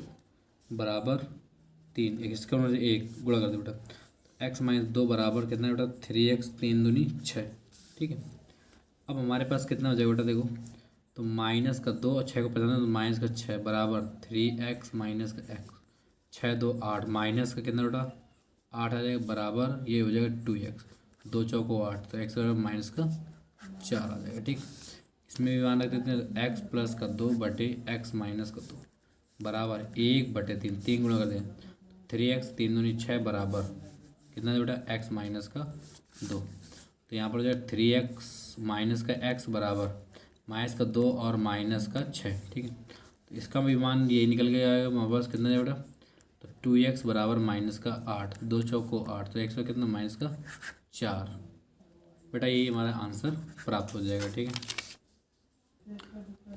बराबर 3, इसका मतलब 1 गुणा कर दो बेटा, x माइनस 2 बराबर कितना है बेटा 3x, 3 दूनी 6। ठीक है, अब हमारे पास कितना हो जाएगा बेटा, देखो, तो माइनस का 2 और 6 को पचाना, तो माइनस का 6 बराबर 3x माइनस का x, 6 2 8, माइनस का कितना बेटा 8 आ जाएगा, बराबर ये हो जाएगा 2x, 2 चौको 8, तो x बराबर माइनस का 4 आ जाएगा। ठीक, इसमें भी मान रख देते हैं x प्लस का 2/x माइनस का 2 बराबर 1/3, 3 गुणा कर दें 3x, 3 दूनी 6 बराबर कितना है बेटा x माइनस का 2। तो यहाँ पर जो है 3x माइनस का x बराबर माइनस का 2 और माइनस का 6। ठीक है, तो इसका भी मान यही निकल के आएगा हमारे पास, कितना है बेटा, तो 2x बराबर माइनस का 8, 2 चौको 8, तो x का कितना माइनस का 4। बेटा ये हमारा आंसर प्राप्त हो जाएगा। ठीक है,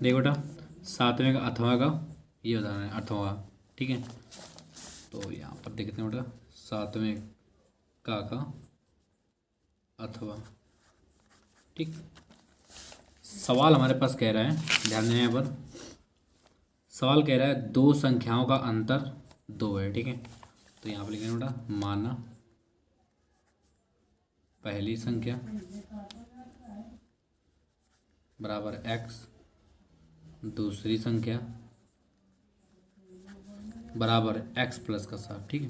देखो बेटा 7वें का अथवा का ये उदाहरण है, अथवा। ठीक है, तो यहाँ पर देखते हैं बेटा 7वें का अथवा। ठीक, सवाल हमारे पास कह रहा है, ध्यान देना, यहाँ पर सवाल कह रहा है दो संख्याओं का अंतर 2 है। ठीक है, तो यहाँ पर लिखेंगे बेटा, माना पहली संख्या बराबर x, दूसरी संख्या बराबर x प्लस का 7। ठीक है,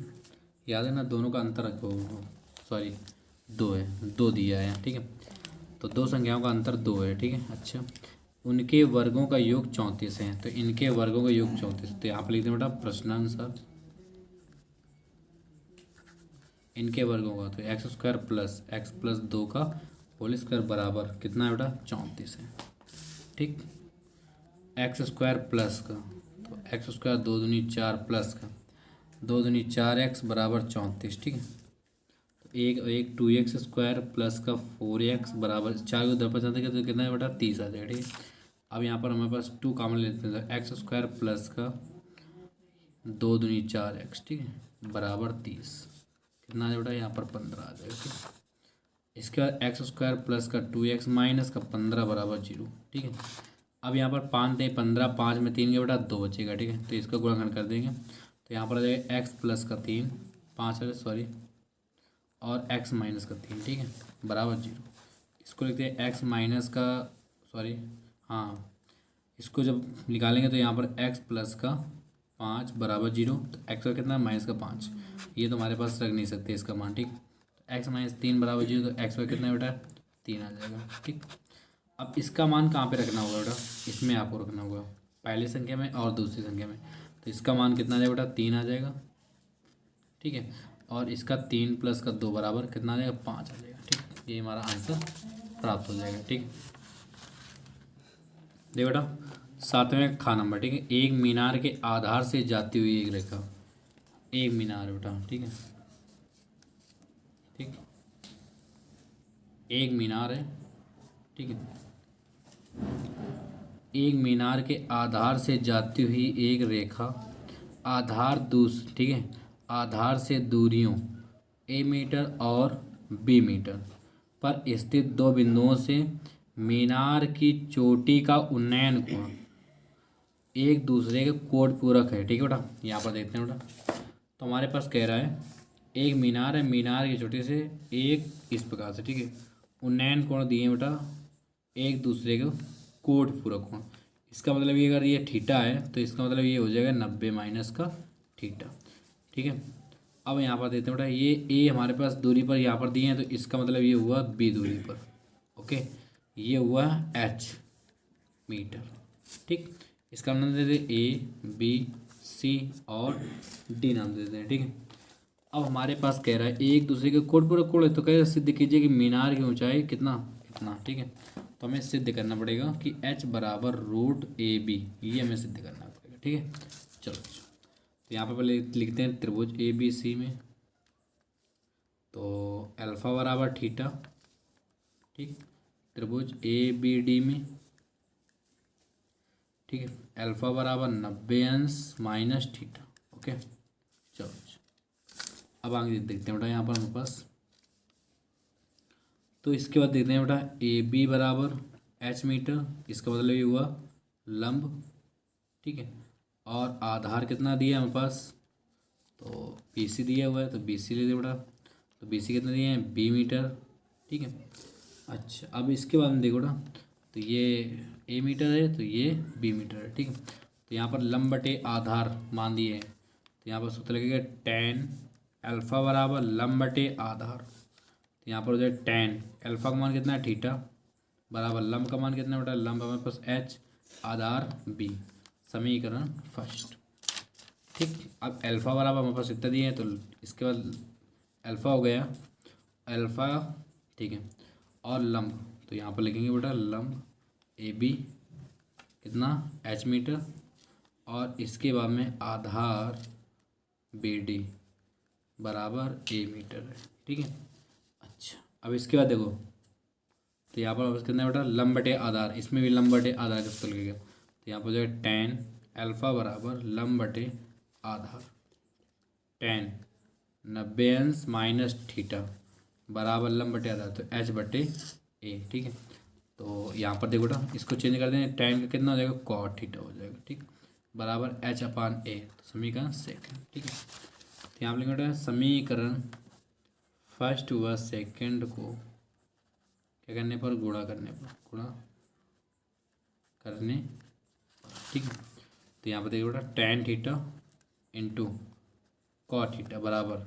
याद है ना, दोनों का अंतर रखो, सॉरी 2 है, 2 दिया है। ठीक है, तो दो संख्याओं का अंतर 2 है। ठीक है, अच्छा, उनके वर्गों का योग 34 है, तो इनके वर्गों का योग 34, तो यहाँ पर लिखते हैं बेटा प्रश्नानुसार इनके वर्गों का, तो x² प्लस x प्लस 2 का होल स्क्वायर बराबर कितना है बेटा 34 है। ठीक, x² प्लस का, तो x² 2 दूनी 4 प्लस का 2 दूनी 4x बराबर 34। ठीक है, तो एक 2x² प्लस का 4x बराबर 4 को उधर पर जाते तो कितना है बेटा 30 आ जाएगा। ठीक है, अब यहाँ पर हमारे पास 2 कॉमन लेते हैं तो एक्स स्क्वायर प्लस का 2 दूनी 4x, ठीक है, बराबर 30। कितना आ जाएगा यहाँ पर 15 आ जाएगा, ठीक। इसके बाद एक्स स्क्वायर प्लस का 2x माइनस का 15 बराबर 0, ठीक है। अब यहाँ पर 5 नहीं 15, 5 में 3 के बेटा 2 बचेगा, ठीक है, तो इसका गुणनखंड कर देंगे तो यहाँ पर आ जाएगा एक्स प्लस का 3, 5 है सॉरी, और एक्स माइनस का 3, ठीक है, बराबर 0। इसको लिखते हैं एक्स माइनस का सॉरी हाँ, इसको जब निकालेंगे तो यहाँ पर एक्स प्लस का 5 बराबर 0, तो एक्स का कितना माइनस का 5, ये तो हमारे पास रख नहीं सकते इसका मान, ठीक। एक्स माइनस 3 बराबर 0, तो एक्स का कितना बेटा 3 आ जाएगा, ठीक। अब इसका मान कहाँ पे रखना होगा बेटा, इसमें आपको रखना होगा, पहली संख्या में और दूसरी संख्या में। तो इसका मान कितना आ जाएगा बेटा 3 आ जाएगा, ठीक है, और इसका 3 प्लस का 2 बराबर कितना आ जाएगा 5 आ जाएगा, ठीक। ये हमारा आंसर प्राप्त हो जाएगा, ठीक। देखो बेटा 7वें खा नंबर, ठीक है, एक मीनार के आधार से जाती हुई एक रेखा, एक मीनार बेटा, ठीक है, ठीक, एक मीनार है, ठीक है, एक मीनार के आधार से जाती हुई एक रेखा ठीक है, आधार से दूरियों a मीटर और b मीटर पर स्थित 2 बिंदुओं से मीनार की चोटी का उन्नयन कोण एक दूसरे के कोण पूरक है, ठीक है बेटा। यहाँ पर देखते हैं बेटा, तो हमारे पास कह रहा है एक मीनार है, मीनार की चोटी से एक इस प्रकार से, ठीक है, उन्नयन कोण दिए बेटा एक दूसरे के कोण पूरक कोण। इसका मतलब ये अगर ये थीटा है तो इसका मतलब ये हो जाएगा 90 माइनस का थीटा, ठीक है। अब यहाँ पर देते हैं बेटा ये ए हमारे पास दूरी पर यहाँ पर दिए हैं, तो इसका मतलब ये हुआ बी दूरी पर, ओके, ये हुआ एच मीटर, ठीक। इसका नाम दे देते ए बी सी और डी नाम दे देते हैं, ठीक है। अब हमारे पास कह रहा है एक दूसरे के कोण पूरक कोण है, तो कह सिद्ध कीजिए कि मीनार की ऊंचाई कितना कितना, ठीक है। तो हमें सिद्ध करना पड़ेगा कि h बराबर रूट ए बी, ये हमें सिद्ध करना पड़ेगा, ठीक है। चलो तो यहाँ पर पहले लिखते हैं त्रिभुज ए बी सी में, तो अल्फा बराबर थीटा, ठीक, त्रिभुज ए बी डी में, ठीक है, अल्फा बराबर 90 अंश माइनस थीटा, ओके। चलो अब आगे देखते हैं बेटा यहाँ पर हमारे पास, तो इसके बाद देखते हैं बेटा ए बी बराबर एच मीटर, इसका मतलब ये हुआ लंब, ठीक है, और आधार कितना दिया हमारे पास, तो बी सी दिया हुआ है, तो बी सी ले दे बेटा, तो बी सी कितना दिए हैं बी मीटर, ठीक है। अच्छा अब इसके बाद में देखो बेटा, तो ये ए मीटर है तो ये बी मीटर है, ठीक है। तो यहाँ पर लंब बटे आधार मान दिए हैं, तो यहाँ पर सूत्र लगेगा tan अल्फा बराबर लंब बटे आधार, तो यहाँ पर हो जाए tan अल्फा का मान कितना है थीटा बराबर लंब का मान कितना बेटा, लंब हमारे पास h आधार b, समीकरण फर्स्ट, ठीक। अब अल्फा बराबर हमारे पास इतना दिए हैं, तो इसके बाद अल्फा हो गया अल्फा, ठीक है, और लंब, तो यहाँ पर लिखेंगे बेटा लंब ए बी कितना h मीटर, और इसके बाद में आधार बी डी बराबर ए मीटर है, ठीक है। अच्छा अब इसके बाद देखो, तो यहाँ पर कितना बेटा लंब बटे आधार, इसमें भी लंब बटे आधार का सूत्र लगेगा, तो यहाँ पर जो है tan अल्फा बराबर लंब बटे आधार, tan 90 अंश माइनस थीटा बराबर लंब बटे आधार, तो h बटे ए, ठीक है। तो यहाँ पर देखो बेटा इसको चेंज कर दें, tan का कितना हो जाएगा cot थीटा हो जाएगा, ठीक, बराबर h अपान ए, तो समीकरण सेकंड, ठीक है। तो यहाँ पर लिखा बेटा समीकरण फर्स्ट व सेकंड को क्या करने पर गुणा करने पर, गुणा करने, ठीक है। तो यहाँ पर देखो बेटा tan theta into cot theta बराबर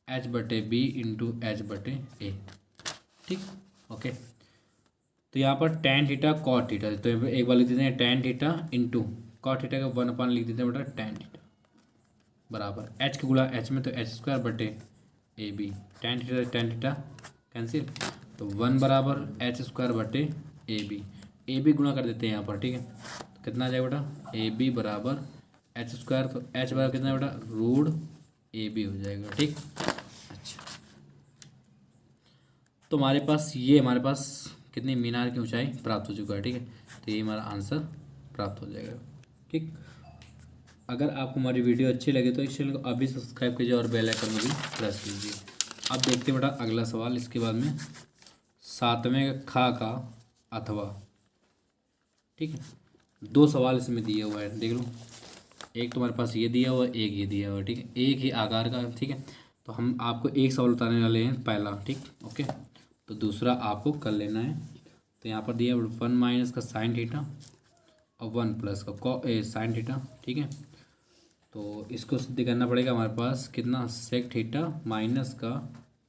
h बटे बी इंटू एच बटे ए, ठीक, ओके। तो यहाँ पर tan थीटा cot थीटा, तो एक बार लिख देते हैं tan theta into cot theta का 1 अपान लिख देते हैं बेटा tan थीटा बराबर h के गुणा h में, तो एच स्क्वायर बटे A B, tan theta cancel, तो 1 बराबर एच स्क्वायर बटे ए बी गुणा कर देते हैं यहाँ पर, ठीक है। तो कितना आ जाएगा बेटा ए बी बराबर एच स्क्वायर, तो एच बराबर कितना बेटा रूट ए बी हो जाएगा, ठीक। अच्छा तो हमारे पास कितनी मीनार की ऊंचाई प्राप्त हो चुका है। ठीक है, तो ये हमारा आंसर प्राप्त हो जाएगा। ठीक, अगर आपको हमारी वीडियो अच्छी लगे तो इस चैनल को अभी सब्सक्राइब कीजिए और बेल आइकन को भी प्रेस कीजिए। अब देखते हैं बेटा अगला सवाल, इसके बाद में 7वें खा का अथवा। ठीक है, 2 सवाल इसमें दिए हुआ है, देख लो। एक तुम्हारे पास ये दिया हुआ है, एक ये दिया हुआ है। ठीक है, एक ही आकार का। ठीक है, तो हम आपको एक सवाल बताने वाले हैं पहला। ठीक, ओके, तो दूसरा आपको कर लेना है। तो यहाँ पर दिया 1 माइनस का साइन थीटा और 1 प्लस का साइन थीटा। ठीक है, तो इसको सिद्ध करना पड़ेगा हमारे पास कितना, सेक थीटा माइनस का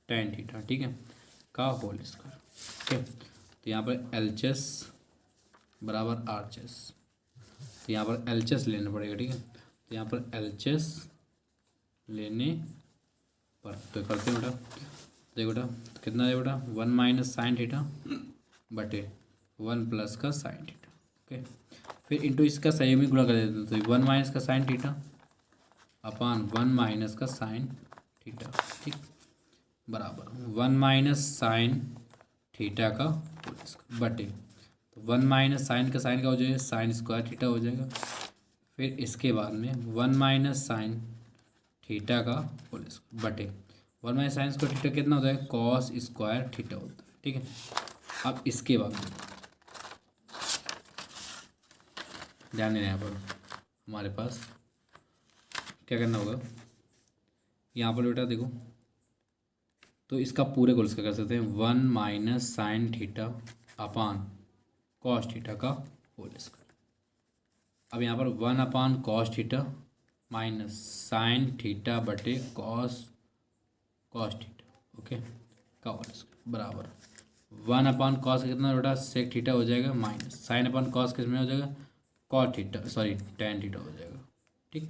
टेन थीटा। ठीक है, का होल स्क्वायर। ठीक है, तो यहाँ पर एलएचएस बराबर आरएचएस, तो यहाँ पर एलएचएस लेना पड़ेगा। ठीक है, तो यहाँ पर एलएचएस लेने पर तो करते हैं बेटा, देखो बेटा तो कितना है बेटा, 1 माइनस साइन थीटा बटे 1 प्लस का साइन थीटा। ओके, फिर इंटू इसका सही में गुणा कर देते हैं, तो 1 माइनस का साइन थीटा अपान 1 माइनस का साइन थीटा। ठीक, बराबर 1 माइनस साइन थीटा का बटे, तो 1 माइनस साइन का हो जाएगा साइन स्क्वायर थीटा हो जाएगा। फिर इसके बाद में 1 माइनस साइन थीटा का होल स्क्वायर बटे 1 माइनस साइन स्क्वायर थीटा कितना होता है, कॉस स्क्वायर थीटा होता है। ठीक है, अब इसके बाद में ध्यान देना, यहाँ पर हमारे पास क्या करना होगा, यहाँ पर बेटा देखो, तो इसका पूरे को इसका कर सकते हैं 1 minus sine theta upon cos theta का होल स्क्वायर। अब यहाँ पर 1 अपान cos theta minus sine theta बटे कॉस थीटा, ओके, का होल स्क्वायर बराबर 1 अपान कॉस कितना बेटा, सेक थीटा हो जाएगा माइनस साइन अपान कॉस किस में हो जाएगा, cos theta sorry tan theta हो जाएगा। ठीक,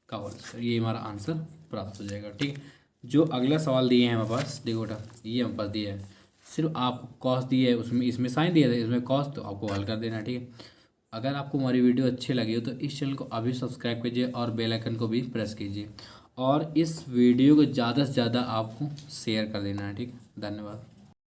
का होल स्क्वायर, ये हमारा आंसर प्राप्त हो जाएगा। ठीक, जो अगला सवाल दिए हैं हमारे पास, देखो बेटा ये हमारे पास दिया है, सिर्फ आपको कॉस दिया है, उसमें इसमें साइन दिया था, इसमें कॉस, तो आपको हल कर देना। ठीक है, अगर आपको हमारी वीडियो अच्छी लगी हो तो इस चैनल को अभी सब्सक्राइब कीजिए और बेल आइकन को भी प्रेस कीजिए और इस वीडियो को ज़्यादा से ज़्यादा आपको शेयर कर देना है। ठीक, धन्यवाद।